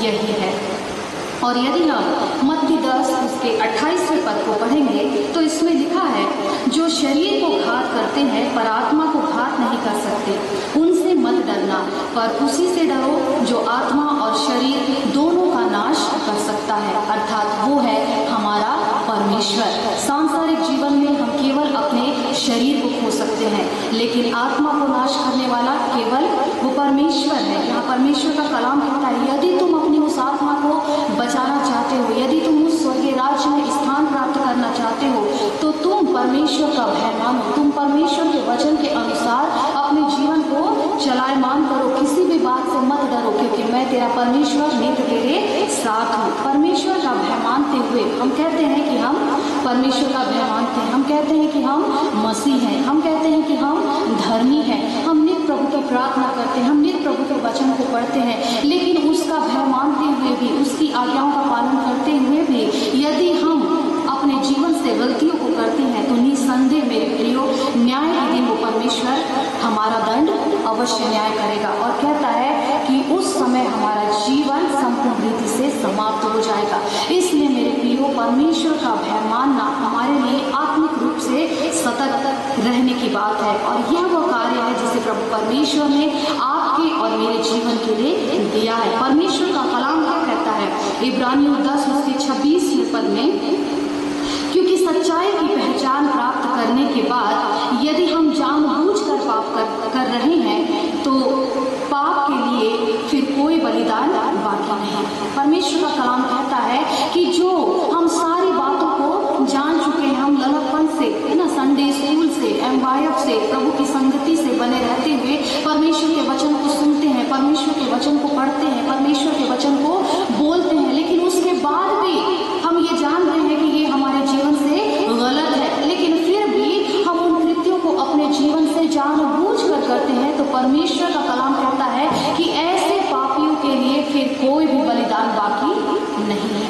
यही है। और यदि हम मत्ती 10 उसके 28वें पद को पढ़ेंगे तो इसमें लिखा है, जो शरीर को घात करते हैं पर आत्मा को घात नहीं कर सकते, उनसे मत डरना, पर उसी से डरो जो आत्मा और शरीर दोनों का नाश कर सकता है, अर्थात वो है हमारा परमेश्वर। सांसारिक जीवन में हम केवल अपने शरीर को खो सकते हैं, लेकिन आत्मा को नाश करने वाला केवल वो परमेश्वर है। यहाँ परमेश्वर का कलाम कहता है, यदि तुम अपनी उस आत्मा को बचाना चाहते हो, यदि तुम उस स्वर्गीय राज्य में स्थान प्राप्त करना चाहते हो, तो तुम परमेश्वर का भय मानो, तुम परमेश्वर के वचन के अनुसार अपने जीवन को चलायमान करो, किसी भी बात से मत डरो, क्योंकि मैं तेरा परमेश्वर नित तेरे साथ हूँ। परमेश्वर का भय मानते हुए हम कहते हैं कि हम परमेश्वर का भय मानते हैं, हम कहते हैं कि हम मसीह हैं, हम कहते हैं कि हम धर्मी हैं, हम नित प्रभु की प्रार्थना करते हैं, हम नित प्रभु के वचन को पढ़ते हैं, लेकिन उसका भय मानते हुए भी, उसकी आज्ञाओं का पालन करते हुए भी यदि हम अपने जीवन से गलतियों को करते हैं तो निसंदेह मेरे प्रियो, न्याय के दिन वो परमेश्वर हमारा दंड अवश्य न्याय करेगा। और कहता है कि उस समय हमारा जीवन संपूर्ण रीति से समाप्त हो जाएगा। इसलिए मेरे प्रियो, परमेश्वर का भय मानना हमारे लिए आत्मिक रूप से सतर्क रहने की बात है। और यह वो कार्य है जिसे प्रभु परमेश्वर ने आपके और मेरे जीवन के लिए दिया है। परमेश्वर का कलाम क्या कहता है? इब्रानियों 10 उसके 26 पद में, क्योंकि सच्चाई की पहचान प्राप्त करने के बाद यदि हम जानबूझकर पाप कर रहे हैं तो पाप के लिए फिर कोई बलिदान बाकी नहीं। परमेश्वर का कलाम कहता है कि जो हम सारी बातों को जान चुके हैं, हम लड़कपन से, है ना, संडे स्कूल से, MYF से, प्रभु की संगति से बने रहते हुए परमेश्वर के वचन को सुनते हैं, परमेश्वर के वचन को पढ़ते हैं, परमेश्वर के वचन को बोलते हैं, लेकिन उसके बाद भी हम ये जान रहे हैं कि ये हमारे जीवन से गलत है, लेकिन फिर भी हम उन कृत्यों को अपने जीवन से जानबूझकर करते हैं। तो परमेश्वर का कलाम कहता है कि ऐसे पापियों के लिए फिर कोई भी बलिदान बाकी नहीं है।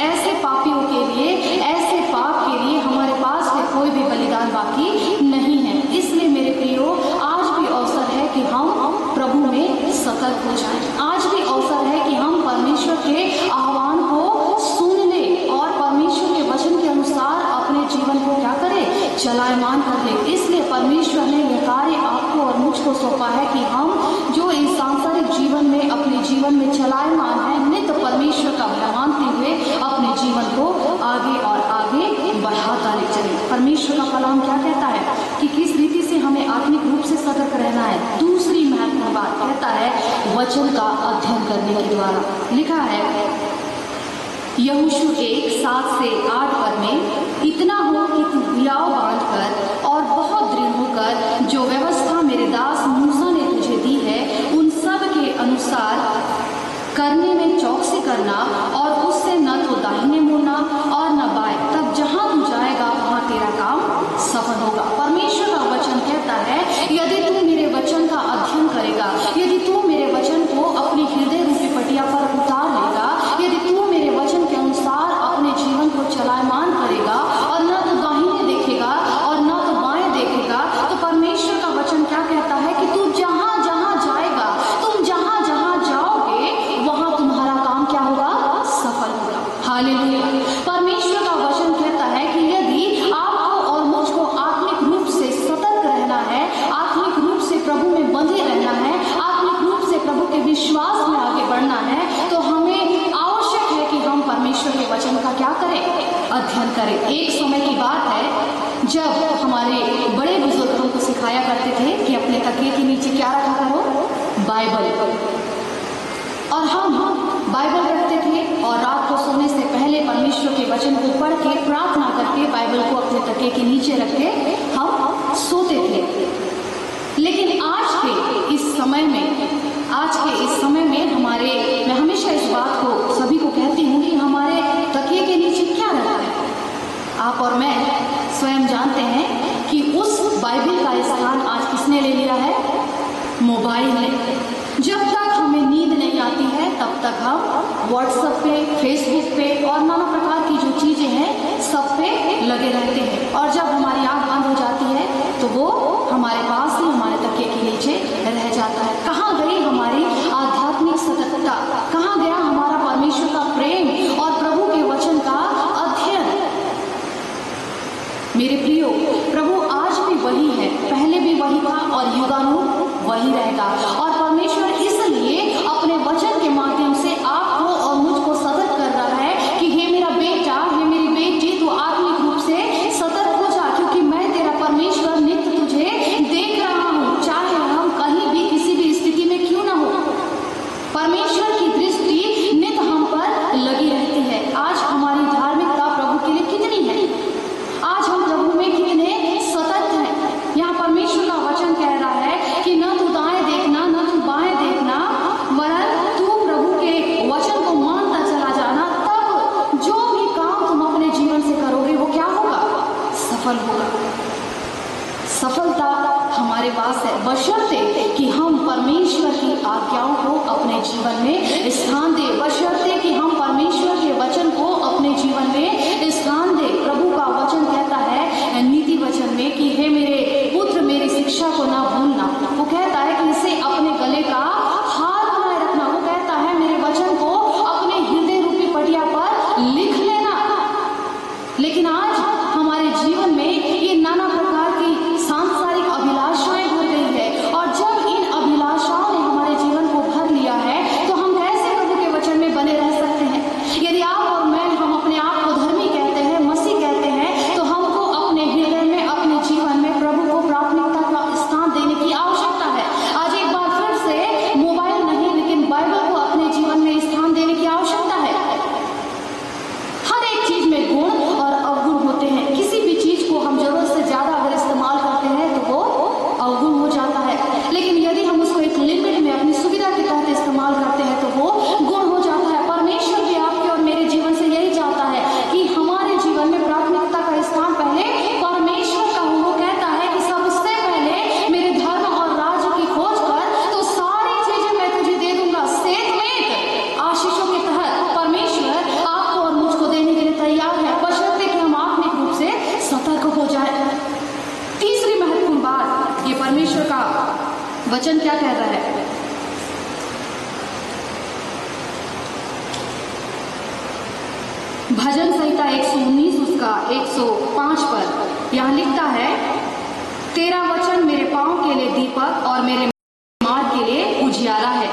ऐसे पापियों के लिए, ऐसे पाप के लिए हमारे पास फिर कोई भी बलिदान बाकी नहीं है। इसलिए मेरे प्रियो, आज भी अवसर है कि हम प्रभु में सतर्क हो जाएं। आज भी अवसर है कि हम परमेश्वर के आह्वान को सुन लें और परमेश्वर के वचन के अनुसार अपने जीवन को क्या करें? चलायमान कर लें। इसलिए परमेश्वर ने यह कार्य आपको और मुझको सौंपा है कि हम जो इस सांसारिक जीवन में, अपने जीवन में चलायमान है, नित्य परमेश्वर का भय मानते हुए अपने जीवन को आगे और आगे बढ़ाता ले चले। परमेश्वर का कलाम क्या कहता है कि किस रीति से हमें आत्मिक रूप से सतर्क रहना है? दूसरी महत्वपूर्ण बात कहता है वचन का अध्ययन करने के द्वारा। लिखा है यहोशू 1:7 से 8 पद में, इतना हो कि तू हियाव बांधकर और बहुत दृढ़ होकर जो व्यवस्था मेरे दास मूसा ने तुझे दी है उन सब के अनुसार करने में चौकसी करना और उससे न तो दाहिने मुड़ना और न बाएं, तब जहां तू जाएगा वहां तेरा काम सफल होगा। परमेश्वर का वचन कहता है यदि तू मेरे वचन का अध्ययन करेगा, यदि तू मेरे वचन को अपनी हृदय रूपी पटिया पर उतार लेगा, यदि तू मेरे वचन के अनुसार अपने जीवन को चलायमान करेगा और न तो दाहिने देखेगा और न तो बाएं देखेगा, तो परमेश्वर का वचन क्या कहता है कि तू जहां जहां जाएगा, तुम जहां जहां जाओगे वहां तुम्हारा काम क्या होगा? सफल होगा। हालेलुया। परमेश्वर का वचन कहता है कि यदि आपको और मुझको आत्मिक रूप से सतर्क रहना है, आत्मिक रूप से प्रभु में बंधे रहना है, आत्मिक रूप से प्रभु के विश्वास में आगे बढ़ना है, तो हमें आवश्यक है कि हम परमेश्वर के वचन का क्या करें? अध्ययन करें। एक समय की बात है जब हमारे बड़े बुजुर्ग हमको सिखाया करते थे कि अपने तकिए के नीचे क्या रखा करो? बाइबल। और हम बाइबल रखते थे और रात को सोने से पहले परमेश्वर के वचन को पढ़ के, प्रार्थना करके, बाइबल को अपने तकिए के नीचे रख के हम सोते थे। लेकिन आज के इस समय में मैं हमेशा इस बात को सभी को कहती हूँ कि हमारे तकिए के नीचे क्या रहता है? आप और मैं स्वयं जानते हैं कि उस बाइबल का स्थान आज किसने ले लिया है? मोबाइल ने। जब तक हमें नींद नहीं आती है तब तक हम व्हाट्सएप पे, फेसबुक पे और नाना प्रकार की जो चीजें हैं सब पे लगे रहते हैं, और जब हमारी आंख बंद हो जाती है तो वो हमारे पास ही, हमारे तकिए के नीचे रह जाता है। कहाँ गई हमारी आध्यात्मिक सतर्कता? कहाँ गया हमारा परमेश्वर का प्रेम और प्रभु के वचन का अध्ययन? मेरे प्रियो, प्रभु आज भी वही है, पहले भी वही था और युगानुग वही रहेगा। और परमेश्वर इसलिए अपने वचन के माध्यम से आपको और मुझको सतर्क कर रहा है कि हे मेरा बेटा, हे मेरी बेटी, तू आत्मिक रूप से सतर्क हो जा, क्योंकि मैं तेरा परमेश्वर नित्य तुझे देख रहा हूँ, चाहे हम कहीं भी किसी भी स्थिति में क्यों ना हो। परमेश्वर की दृष्टि नित्य हम पर लगी रहती है। आज हमारी धार्मिकता प्रभु के लिए कितनी है? आज हम प्रभु में कितने सतर्क हैं? यहाँ परमेश्वर का वचन कह रहा है कि न तू दाएं देखना, न तू बाएं देखना, वरन तू प्रभु के वचन को मानता चला जाना, तब जो भी काम तुम अपने जीवन से करोगे वो क्या होगा? सफल होगा। सफलता हमारे पास है, बशर्ते कि हम परमेश्वर की आज्ञाओं को अपने जीवन में स्थान दें, बशर्ते कि हम परमेश्वर के वचन को अपने जीवन में स्थान दें। प्रभु का वचन कहता है नीति वचन में कि हे मेरे पुत्र, मेरी शिक्षा को ना भूलना। वो कहता है कि इसे अपने गले का हार बनाए रखना। वो कहता है मेरे वचन को अपने हृदय रूपी पटिया पर लिख लेना। परमेश्वर का वचन क्या कह रहा है। भजन संहिता 119 उसका 105 पर यहाँ लिखता है, तेरा वचन मेरे पांव के लिए दीपक और मेरे मार्ग के लिए उजियारा है।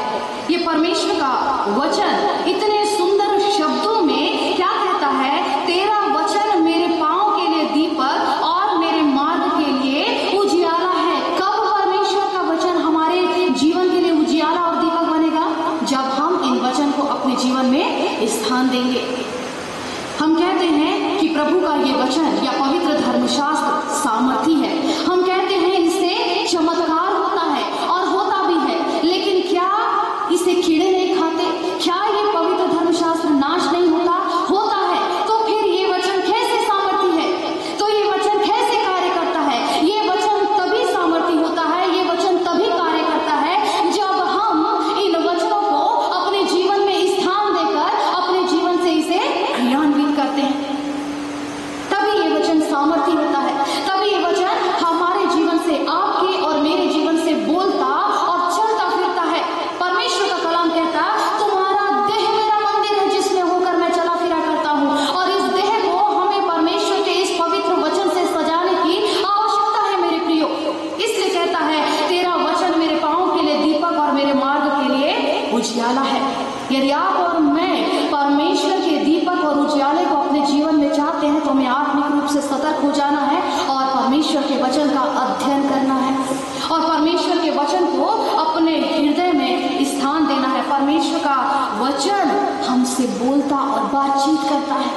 ये परमेश्वर का वचन इतने सुंदर शब्दों में क्या कहता है, तेरा वचन मेरे पांव के लिए दीपक और मेरे मार्ग के लिए उजियारा है। कब परमेश्वर का वचन हमारे जीवन के लिए उजियारा और दीपक बनेगा, जब हम इन वचन को अपने जीवन में स्थान देंगे। हम कहते हैं कि प्रभु का ये वचन या पवित्र धर्मशास्त्र सामर्थी है। हम कहते हैं इससे चमत्कार होता है और होता भी है, लेकिन क्या इसे कीड़े नहीं खाते? क्या ये पवित्र धर्मशास्त्र नाश नहीं होता? होता है। तो फिर ये वचन कैसे सामर्थी है? तो ये वचन कैसे कार्य करता है? ये वचन तभी सामर्थी होता है, ये वचन तभी कार्य करता है जब हम इन वचनों को अपने जीवन में स्थान देकर अपने जीवन से इसे क्रियान्वित करते हैं। तभी ये वचन सामर्थी होता है, तभी ये वचन हमारे जीवन से, आपके और मेरे जीवन से बोलता और चलता फिरता है। परमेश्वर का कलाम कहता, तुम्हारा देह मेरा मंदिर है जिसमें होकर मैं चला फिरा करता हूँ, और इस देह को हमें परमेश्वर के इस पवित्र वचन से सजाने की आवश्यकता है मेरे प्रियो। इसलिए कहता है, तेरा वचन मेरे पांव के लिए दीपक और मेरे मार्ग के लिए उजियाला है। यदि आप और मैं परमेश्वर के दीपक और उजियाले को अपने जीवन में चाहते हैं तो हमें आत्मिक रूप से सतर्क हो जाना है और परमेश्वर के वचन का अध्ययन करना है और परमेश्वर के वचन को अपने हृदय में स्थान देना है। परमेश्वर का वचन हमसे बोलता और बातचीत करता है।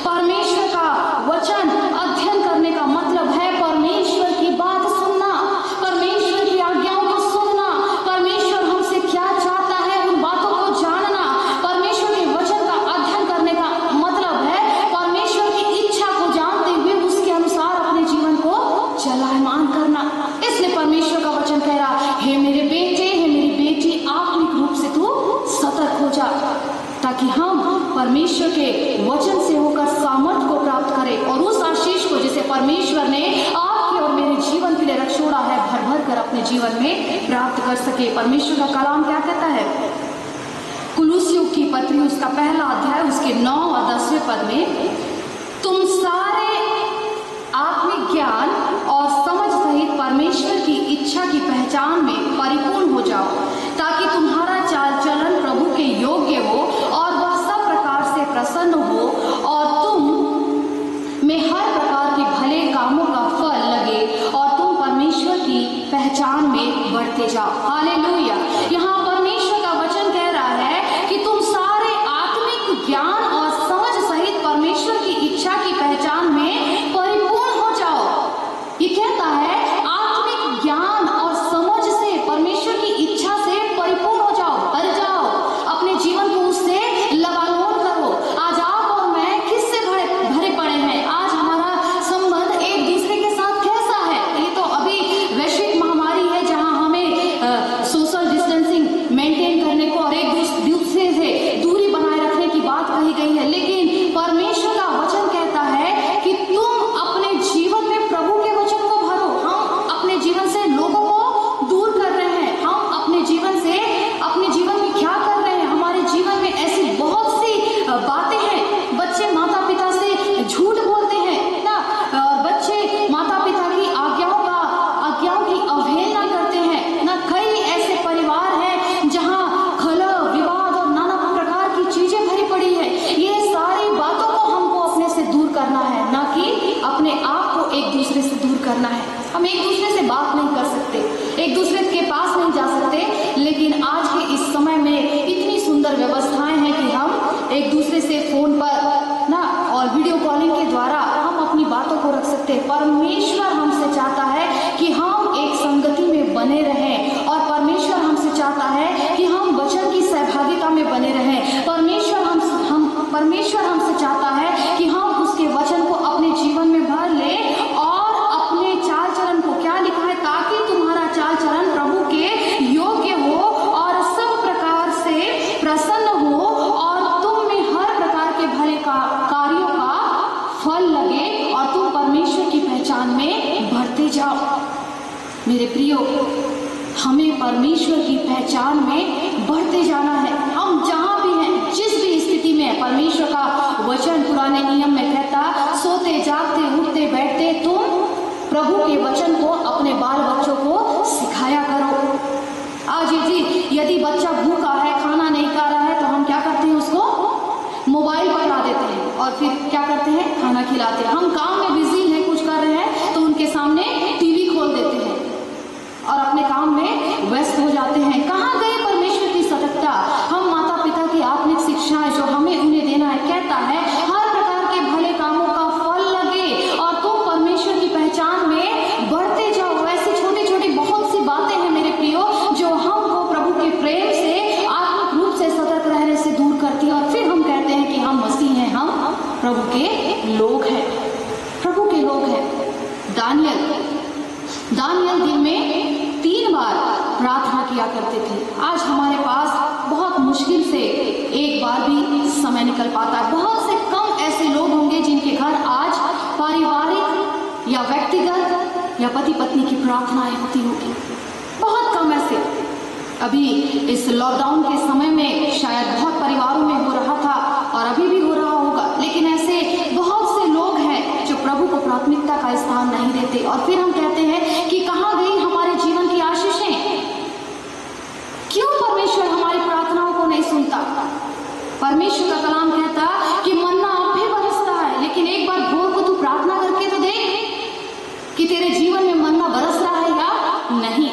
परमेश्वर का वचन अध्ययन करने का मतलब है परमेश्वर की बात सुनना, परमेश्वर की आज्ञाओं को सुनना, परमेश्वर हमसे क्या चाहता है उन बातों को जानना। परमेश्वर के वचन का अध्ययन करने का मतलब है परमेश्वर की इच्छा को जानते हुए उसके अनुसार अपने जीवन को चलायमान करना। इसलिए परमेश्वर का वचन कह रहा, हे मेरे बेटे, हे मेरी बेटी, आत्मिक रूप से तू सतर्क हो जा, ताकि हम परमेश्वर के वचन से होकर सामर्थ को प्राप्त करें और उस आशीष को जिसे परमेश्वर ने आपके और मेरे जीवन के लिए रख छोड़ा है भर भर कर अपने जीवन में प्राप्त कर सके। परमेश्वर का कलाम क्या कहता है, कुलुस्सियों की पत्री उसका पहला अध्याय उसके 9 और 10वें पद में, तुम सारे आत्मिक ज्ञान और समझ सहित परमेश्वर की इच्छा की पहचान में परिपूर्ण हो जाओ, ताकि तुम्हारा चाल चलन प्रभु के योग्य हो और वह सब प्रकार से प्रसन्न हो और तुम में हर प्रकार के भले कामों का फल लगे और तुम परमेश्वर की पहचान में बढ़ते जाओ। हालेलुया। यहाँ परमेश्वर का वचन कह रहा है कि तुम सारे आत्मिक ज्ञान और समझ सहित परमेश्वर की इच्छा की पहचान में परिपूर्ण हो जाओ। ये कहता है आत्मिक ज्ञान और समझ से, परमेश्वर की इच्छा से परिपूर्ण हो जाओ, भर जाओ, अपने जीवन को उससे लबालोड करो। आज आप और मैं किससे भरे पड़े हैं? आज हमारा संबंध एक दूसरे के साथ कैसा है? ये तो अभी वैश्विक महामारी है जहां हमें सोशल डिस्टेंसिंग मेंटेन करने को और एक दूसरे से दूरी बनाए रखने की बात कही गई है, लेकिन परमेश्वर का वचन कहता है कि तुम अपने जीवन में प्रभु के वचन को भरो। हम अपने जीवन से लोगों को दूर कर रहे हैं, हम अपने जीवन से, अपने जीवन में क्या कर रहे हैं? हमारे जीवन में ऐसी बहुत सी बातें हैं। बच्चे माता पिता से झूठ बोलते हैं ना, और बच्चे माता पिता की आज्ञाओं की अवहेलना करते हैं ना। कई ऐसे परिवार हैं जहां कलह, विवाद और नाना प्रकार की चीजें भरी पड़ी है। ये सारी बातों को हमको अपने से दूर करना है, ना कि अपने आप को एक दूसरे से दूर करना है। हम एक दूसरे से बात नहीं कर सकते, एक दूसरे के पास नहीं जा सकते, लेकिन आज के इस समय में इतनी सुंदर व्यवस्थाएं हैं कि हम एक दूसरे से फोन पर ना और वीडियो कॉलिंग के द्वारा हम अपनी बातों को रख सकते हैं। परमेश्वर हमसे चाहता है कि हम एक संगति में बने रहें और परमेश्वर हमसे चाहता है कि हम वचन की सहभागिता में बने रहें। परमेश्वर हमसे चाहता है कि हम उसके वचन को अपने जीवन में भर लें और अपने चाल चलन को, क्या लिखा है, ताकि तुम्हारा चाल चलन प्रभु के योग्य हो और सब प्रकार से प्रसन्न हो और तुम में हर प्रकार के भले कार्यों का फल लगे और तुम परमेश्वर की पहचान में बढ़ते जाओ। हमें परमेश्वर की पहचान में बढ़ते जाना है। हम जहाँ भी हैं, जिस भी स्थिति में, परमेश्वर का वचन पुराने नियम में कहता, सोते जागते उठते बैठते तुम प्रभु के वचन को अपने बाल बच्चों को सिखाया करो। आज यदि बच्चा भूखा है, खाना नहीं खा रहा है, तो हम क्या करते हैं, उसको मोबाइल पकड़ा देते हैं और फिर क्या करते हैं, खाना खिलाते हैं। हम काम में बिजी हैं, कुछ कर रहे हैं, तो उनके सामने टीवी खोल देते हैं और अपने काम में व्यस्त हो जाते हैं। कहाँ गई परमेश्वर की सतर्कता? हम माता पिता की आत्मिक शिक्षाएं जो हमें उन्हें देना है, कहता है हर प्रकार के भले कामों का फल लगे और तुम परमेश्वर की पहचान में बढ़ते जाओ। ऐसी छोटी छोटी बहुत सी बातें हैं मेरे प्रियो, जो हमको प्रभु के प्रेम से आत्मिक रूप से सतर्क रहने से दूर करती है। और फिर हम कहते हैं कि हम मसीह हैं, हम प्रभु के लोग हैं, प्रभु के लोग हैं। दानियल दिन में 3 बार प्रार्थना किया करते थे। आज हमारे पास बहुत मुश्किल से एक बार भी समय निकल पाता है। बहुत से कम ऐसे लोग होंगे जिनके घर आज पारिवारिक या व्यक्तिगत या पति पत्नी की प्रार्थनाएं होती होगी, बहुत कम ऐसे। अभी इस लॉकडाउन के समय में शायद बहुत परिवारों में हो रहा था और अभी भी हो रहा होगा, लेकिन ऐसे बहुत से लोग हैं जो प्रभु को प्राथमिकता का स्थान नहीं देते। और फिर हम कहते हैं कि कहाँ गई हमारे जीवन की आशीषें? क्यों परमेश्वर हमारी प्रार्थनाओं को नहीं सुनता? परमेश्वर का कलाम कहता कि मन्ना अब भी बरसता है, लेकिन एक बार भोर को तू प्रार्थना करके तो देख कि तेरे जीवन में मन्ना बरस रहा है या नहीं।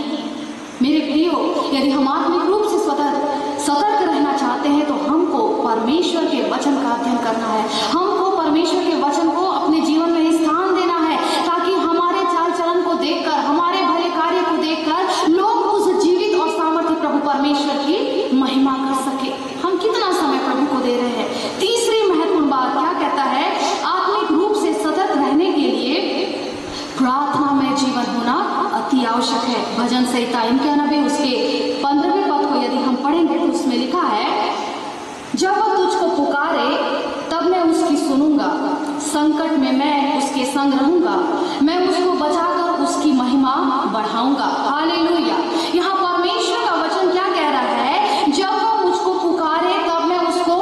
मेरे प्रियो, यदि हम आत्मिक रूप से सतर्क रहना चाहते हैं तो हमको परमेश्वर के वचन का अध्ययन करना है। हमको परमेश्वर के वचन को अपने जीवन में स्थान देना है, ताकि हमारे चाल चलन को देखकर, हमारे भले कार्य को देखकर लोग उस जीवित और सामर्थ्य प्रभु परमेश्वर की महिमा कर सके। हम कितना समय प्रभु को दे रहे हैं? तीसरी महत्वपूर्ण बात क्या कहता है? आत्मिक रूप से सतर्क रहने के लिए प्रार्थना में जीवन होना अति आवश्यक है। भजन संहिता 91 उसके 15वें पद को यदि हम पढ़ेंगे तो उसमें लिखा है, जब वह तुझको पुकारे तब मैं उसकी सुनूंगा, संकट में मैं उसके संग रहूंगा, मैं उसको बचाकर उसकी महिमा बढ़ाऊंगा। हालेलुया। यहाँ परमेश्वर का वचन क्या कह रहा है? जब वह मुझको पुकारे तब मैं उसको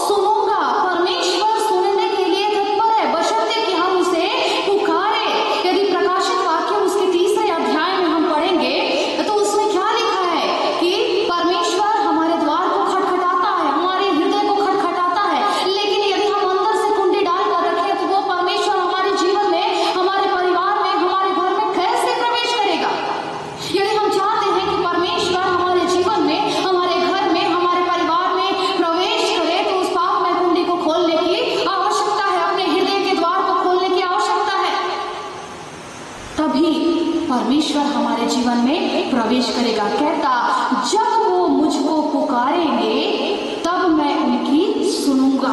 सुनूंगा। परमेश्वर सुनने के लिए तत्पर है, बशर्ते कि हम उसे पुकारे। यदि प्रकाशित वाक्य उसके 3 अध्याय में हम पढ़ेंगे तो उसमें क्या लिखा है कि परमेश्वर हमारे द्वार को खटखटाता है, हमारे हृदय को खटखटाता है। लेकिन यदि हम अंदर से कुंडी डाल कर रखें तो वो परमेश्वर हमारे जीवन में, हमारे परिवार में, हमारे घर में कैसे प्रवेश करेगा? यदि हम चाहते हैं कि परमेश्वर हमारे जीवन में, हमारे घर में, हमारे परिवार में प्रवेश करे तो उस पापमय कुंडी को खोलने की आवश्यकता है, अपने हृदय के द्वार को खोलने की आवश्यकता है। तभी परमेश्वर हमारे जीवन में प्रवेश करेगा। कहता, जब वो मुझको पुकारेंगे तब मैं उनकी सुनूंगा।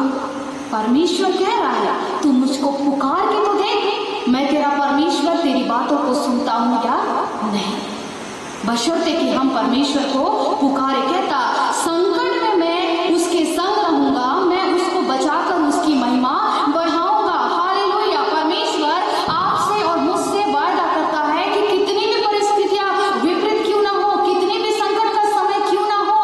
परमेश्वर कह रहा है, तू मुझको पुकार के तो देख, मैं तेरा परमेश्वर तेरी बातों को सुनता हूं या नहीं। बशर्ते कि हम परमेश्वर को पुकारे। कहता, संकट में मैं उसके संग रहूंगा, मैं उसको बचाकर उसकी महिमा बढ़ाऊंगा। हालेलुया। परमेश्वर आपसे और मुझसे वादा करता है कि कितनी भी परिस्थितियां विपरीत क्यों ना हो, कितनी भी संकट का समय क्यों ना हो,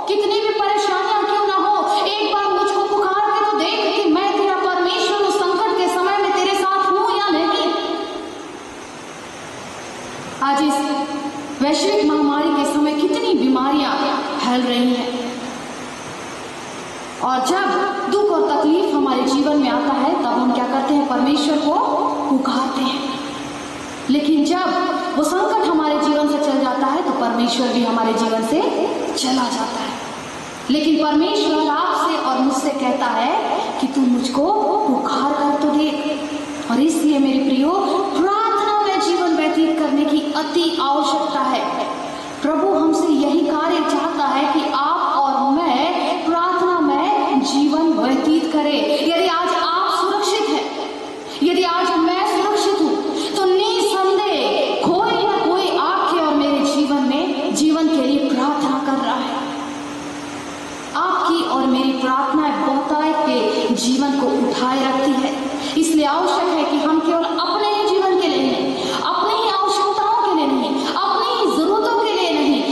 कितनी भी परेशानियां क्यों ना हो, एक बार मुझको पुकार के तो देख कि मैं तेरा परमेश्वर उस संकट के समय में तेरे साथ हूं या नहीं। आज इस वैश्विक महामारी के समय कितनी बीमारियां फैल रही हैं, और जब दुख और तकलीफ हमारे जीवन में आता है तब हम क्या करते हैं? परमेश्वर को पुकारते हैं। लेकिन जब वो संकट हमारे जीवन से चल जाता है तो परमेश्वर भी हमारे जीवन से चला जाता है। लेकिन परमेश्वर आपसे और मुझसे कहता है कि तू मुझको पुकार कर तो देख। और इसलिए मेरे प्रियो, प्रार्थना में जीवन व्यतीत करने की अति आवश्यकता है। प्रभु हमसे यही कार्य चाहता है कि आप और मैं प्रार्थना में जीवन व्यतीत करें। यदि आज आप सुरक्षित हैं, यदि आज मैं सुरक्षित हूं, तो निसंदेह कोई ना कोई आपके और मेरे जीवन में जीवन के लिए प्रार्थना कर रहा है। आपकी और मेरी प्रार्थनाएं बहुतायत के जीवन को उठाए रखती है। इसलिए आवश्यक है कि हम केवल अपने ही जीवन के लिए नहीं, अपनी ही आवश्यकताओं के लिए नहीं, अपनी ही जरूरतों के लिए नहीं,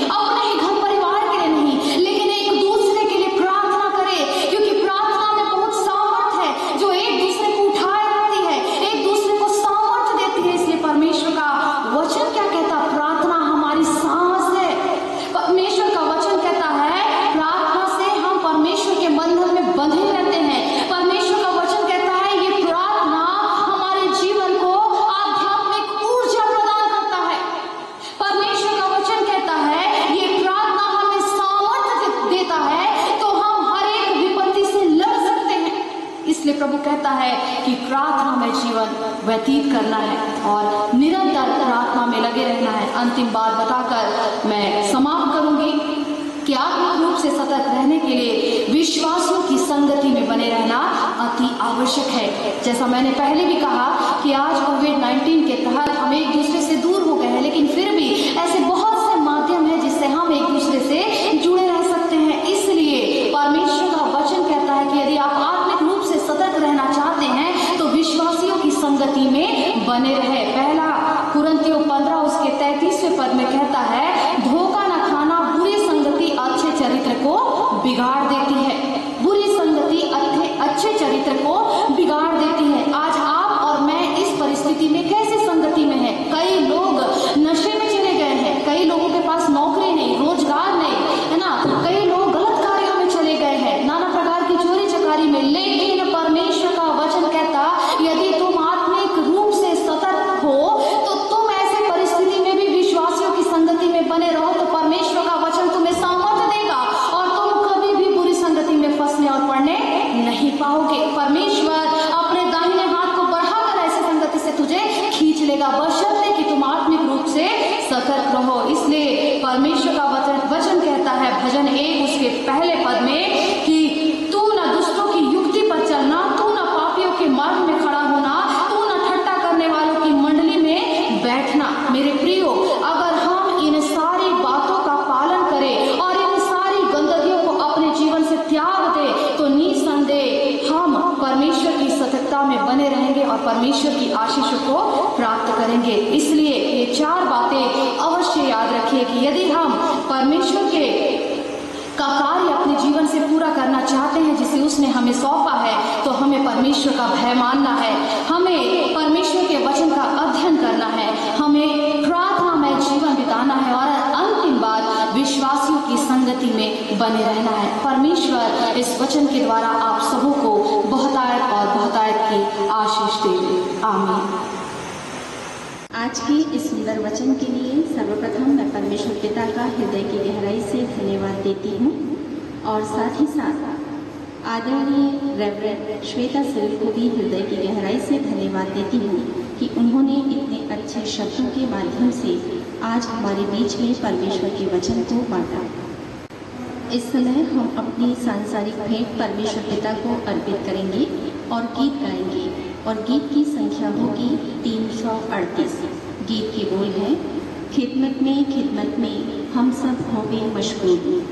प्रभु कहता है कि प्रार्थना में जीवन व्यतीत करना है और निरंतर प्रार्थना में लगे रहना है। अंतिम बात बताकर मैं समाप्त करूंगी कि आत्मिक रूप से सतर्क रहने के लिए विश्वासियों की संगति में बने रहना अति आवश्यक है। जैसा मैंने पहले भी कहा कि आज कोविड-19 के तहत हम एक दूसरे से दूर हो गए हैं, लेकिन फिर भी ऐसे बहुत से माध्यम हैं जिससे हम एक दूसरे से जुड़े रह सकते हैं। इसलिए परमेश्वर का वचन कहता है कि यदि आप आत्मिक रूप से सतर्क रहना चाहते हैं तो विश्वासियों की संगति में बने रहे। पहला कुरिन्थियों 15 उसके 33वें पद में कहता है, धोखा न खाना, बुरी संगति अच्छे चरित्र को बिगाड़ देती है। बुरी संगति अच्छे चरित्र को बिगाड़ देती है। आज आप और मैं इस परिस्थिति में कैसे संगति में है? कई लोग नशे में चले गए हैं, कई लोगों के पास नौकरी नहीं, रोजगार नहीं, है ना, कई लोग गलत कार्यों में चले गए हैं, नाना प्रकार की चोरी चकारी में। लेकिन परमेश्वर का वचन कहता, यदि तुम आत्मिक रूप से सतर्क हो तो तुम ऐसे परिस्थिति में भी विश्वासियों की संगति में बने रहो तो परमेश्वर का वचन तुम्हें सामर्थ देगा और तुम कभी भी बुरी संगति में फंसने और पड़ने नहीं पाओगे। परमेश्वर अपने दाहिने हाथ को बढ़ाकर ऐसी संगति से तुझे खींच लेगा, बशर्ते कि तुम आत्मिक रूप से सतर्क रहो। इसलिए परमेश्वर का वचन कहता है भजन 1 उसके पहले पद में कि तू न दुष्टों की युक्ति पर चलना, तू न पापियों के मार्ग में खड़ा होना, तू न ठट्टा करने वालों की मंडली में बैठना। मेरे प्रियो, अगर हम इन सारी बातों का पालन करें और इन सारी गंदगियों को अपने जीवन से त्याग दें तो निसंदेह हम परमेश्वर की सतर्कता में बने रहेंगे और परमेश्वर की आशीषों को प्राप्त करेंगे। इसलिए ये 4 बातें अवश्य याद रखिए कि यदि हम परमेश्वर का कार्य अपने जीवन से पूरा करना चाहते हैं जिसे उसने हमें सौंपा है, तो हमें परमेश्वर का भय मानना है, हमें परमेश्वर के वचन का अध्ययन करना है, हमें प्रार्थना में जीवन बिताना है और अंतिम बात विश्वासियों की संगति में बने रहना है। परमेश्वर इस वचन के द्वारा आप सबों को बहुतायत और बहुतायत की आशीष दे। आमीन। आज के इस सुंदर वचन के लिए सर्वप्रथम मैं परमेश्वर पिता का हृदय की गहराई से धन्यवाद देती हूँ और साथ ही साथ आदरणीय रेवरेंड श्वेता सिल को भी हृदय की गहराई से धन्यवाद देती हूँ कि उन्होंने इतने अच्छे शब्दों के माध्यम से आज हमारे बीच में परमेश्वर के वचन को बांटा। इस समय हम अपनी सांसारिक भेंट परमेश्वर पिता को अर्पित करेंगे और गीत गाएंगे और गीत की संख्या होगी 338। गीत के बोल हैं, खिदमत में हम सब होंगे मशगूल।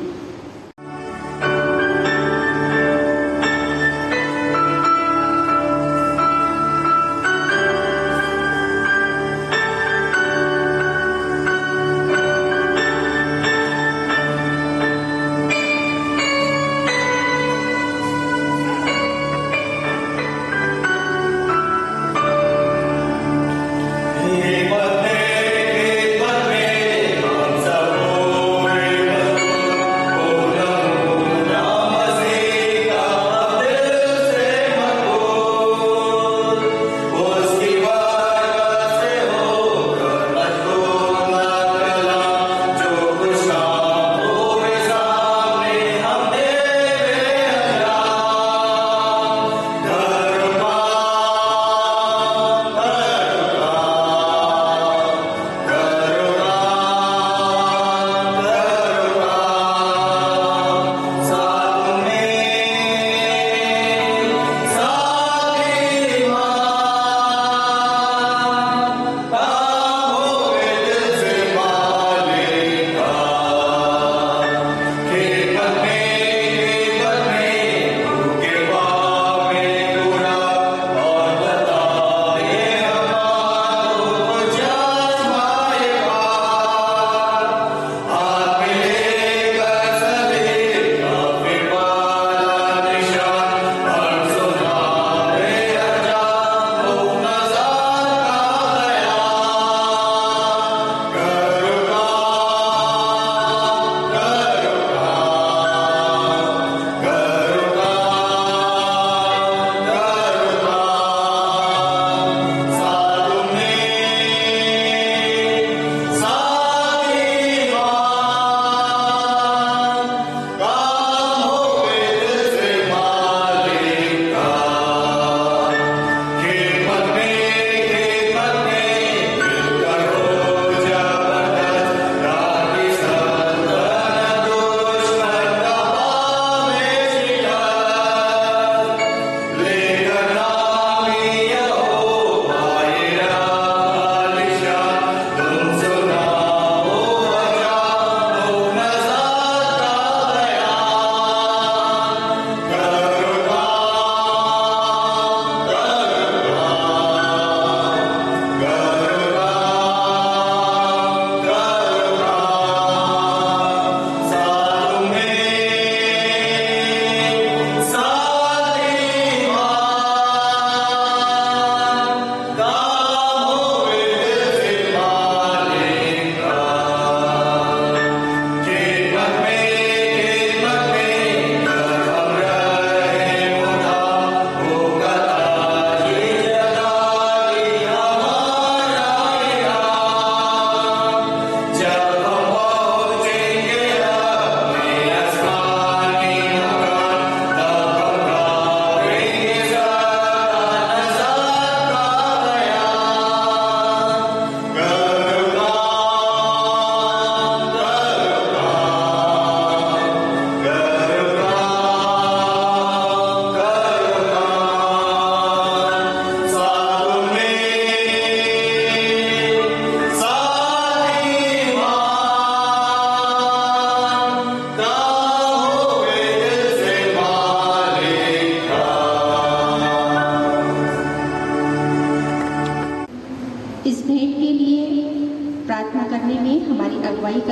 Hey,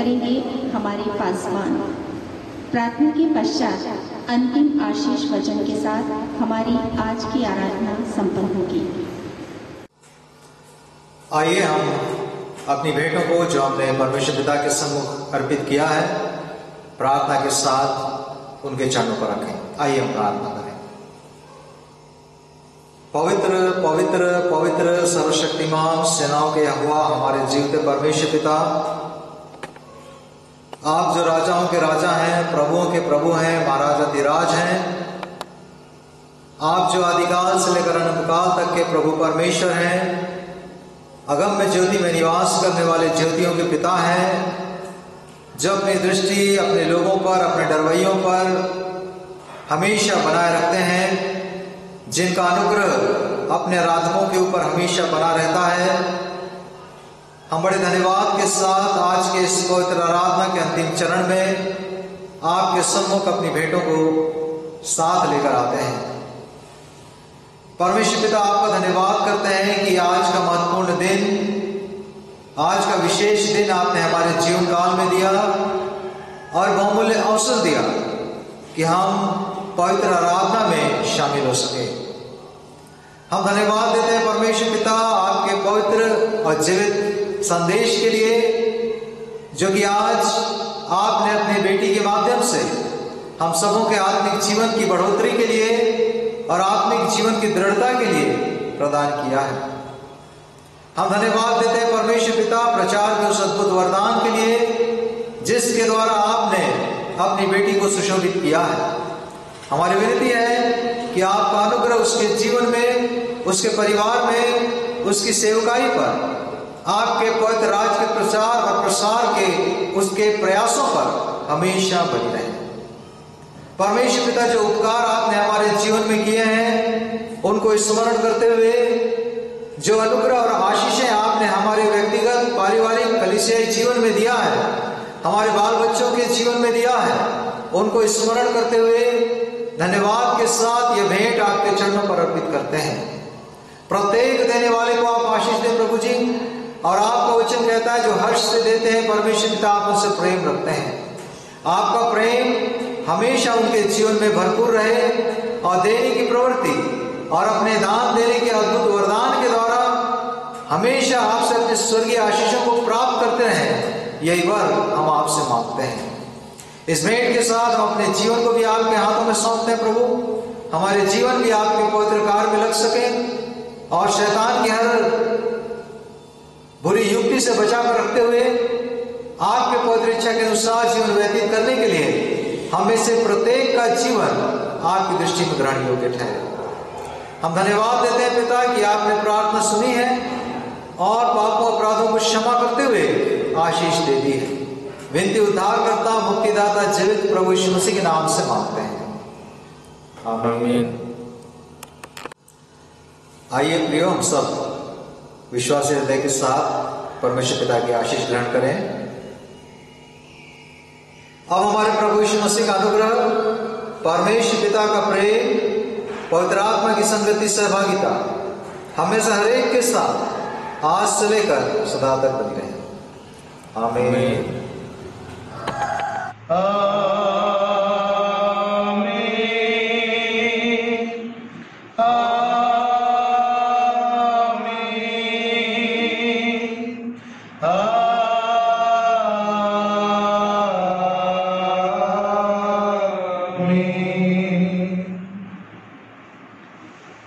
करेंगे हमारे पासवान। प्रार्थना के पश्चात अंतिम आशीष वचन के साथ हमारी आज की आराधना संपन्न होगी। आइए हम अपनी भेंटों को जो हमने परमेश्वर पिता के सम्मुख अर्पित किया है, प्रार्थना के साथ उनके चरणों पर रखें। आइए हम प्रार्थना करें। पवित्र पवित्र पवित्र सर्वशक्तिमान सेनाओं के यहोवा हमारे जीवते परमेश्वर पिता, आप जो राजाओं के राजा हैं, प्रभुओं के प्रभु हैं, महाराजाधिराज हैं, आप जो आदिकाल से लेकर अनंतकाल तक के प्रभु परमेश्वर हैं, अगम्य ज्योति में निवास करने वाले ज्योतियों के पिता हैं, जो अपनी दृष्टि अपने लोगों पर, अपने डरवैयों पर हमेशा बनाए रखते हैं, जिनका अनुग्रह अपने आराधकों के ऊपर हमेशा बना रहता है। हम बड़े धन्यवाद के साथ आज के इस पवित्र आराधना के अंतिम चरण में आपके सम्मुख अपनी भेंटों को साथ लेकर आते हैं। परमेश्वर पिता, आपका धन्यवाद करते हैं कि आज का महत्वपूर्ण दिन, आज का विशेष दिन आपने हमारे जीवन काल में दिया और बहुमूल्य अवसर दिया कि हम पवित्र आराधना में शामिल हो सके। हम धन्यवाद देते हैं परमेश्वर पिता आपके पवित्र और जीवित संदेश के लिए, जो कि आज आपने अपनी बेटी के माध्यम से हम सबों के आत्मिक जीवन की बढ़ोतरी के लिए और आत्मिक जीवन की दृढ़ता के लिए प्रदान किया है। हम धन्यवाद देते हैं परमेश्वर पिता प्रचार के उस अद्भुत वरदान के लिए, जिसके द्वारा आपने अपनी बेटी को सुशोभित किया है। हमारी विनती है कि आपका अनुग्रह उसके जीवन में, उसके परिवार में, उसकी सेवकाई पर, आपके पवित्र राज के प्रचार और प्रसार के उसके प्रयासों पर हमेशा बनी रहे। परमेश्वर पिता, जो उपकार आपने हमारे जीवन में किए हैं उनको स्मरण करते हुए, जो अनुग्रह और आशीषें आपने हमारे व्यक्तिगत, पारिवारिक, कलीसियाई जीवन में दिया है, हमारे बाल बच्चों के जीवन में दिया है, उनको स्मरण करते हुए धन्यवाद के साथ ये भेंट आपके चरणों पर अर्पित करते हैं। प्रत्येक देने वाले को आप आशीष दें प्रभु जी, और आपका वचन कहता है जो हर्ष से देते हैं परमेश्वर पिता आप उनसे प्रेम रखते हैं। आपका प्रेम हमेशा उनके जीवन में भरपूर रहे और देने की प्रवृत्ति और अपने दान देने के अद्भुत वरदान के द्वारा हमेशा आपसे अपने स्वर्गीय आशीषों को प्राप्त करते रहें, यही वर हम आपसे मांगते हैं। इस भेंट के साथ हम अपने जीवन को भी आपके हाथों में सौंपते हैं प्रभु, हमारे जीवन भी आपके पवित्र कार्य में लग सके और शैतान की हर बुरी युक्ति से बचाकर रखते हुए आपके पवित्र इच्छा के अनुसार जीवन व्यतीत करने के लिए हमें से प्रत्येक का जीवन आपकी दृष्टि में ग्रहण योग्य ठहरे। हम धन्यवाद देते हैं पिता कि आपने प्रार्थना सुनी है और पापों अपराधों को क्षमा करते हुए आशीष दे दी है। विनती उद्धारकर्ता, मुक्तिदाता, जीवित प्रभु यीशु मसीह के नाम से मांगते हैं, आमीन। आइए प्रियो, हम सब विश्वासी हृदय के साथ परमेश्वर पिता की आशीष ग्रहण करें। अब हमारे प्रभु यीशु मसीह का अनुग्रह, परमेश्वर पिता का प्रेम, पवित्र आत्मा की संगति, सहभागिता हमें से हर एक के साथ आज से लेकर सदा तक बनी रहे। आमीन।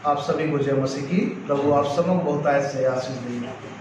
आप सभी को जय मसीह की। प्रभु आप सबों को बहुत आयत से आशीष दें।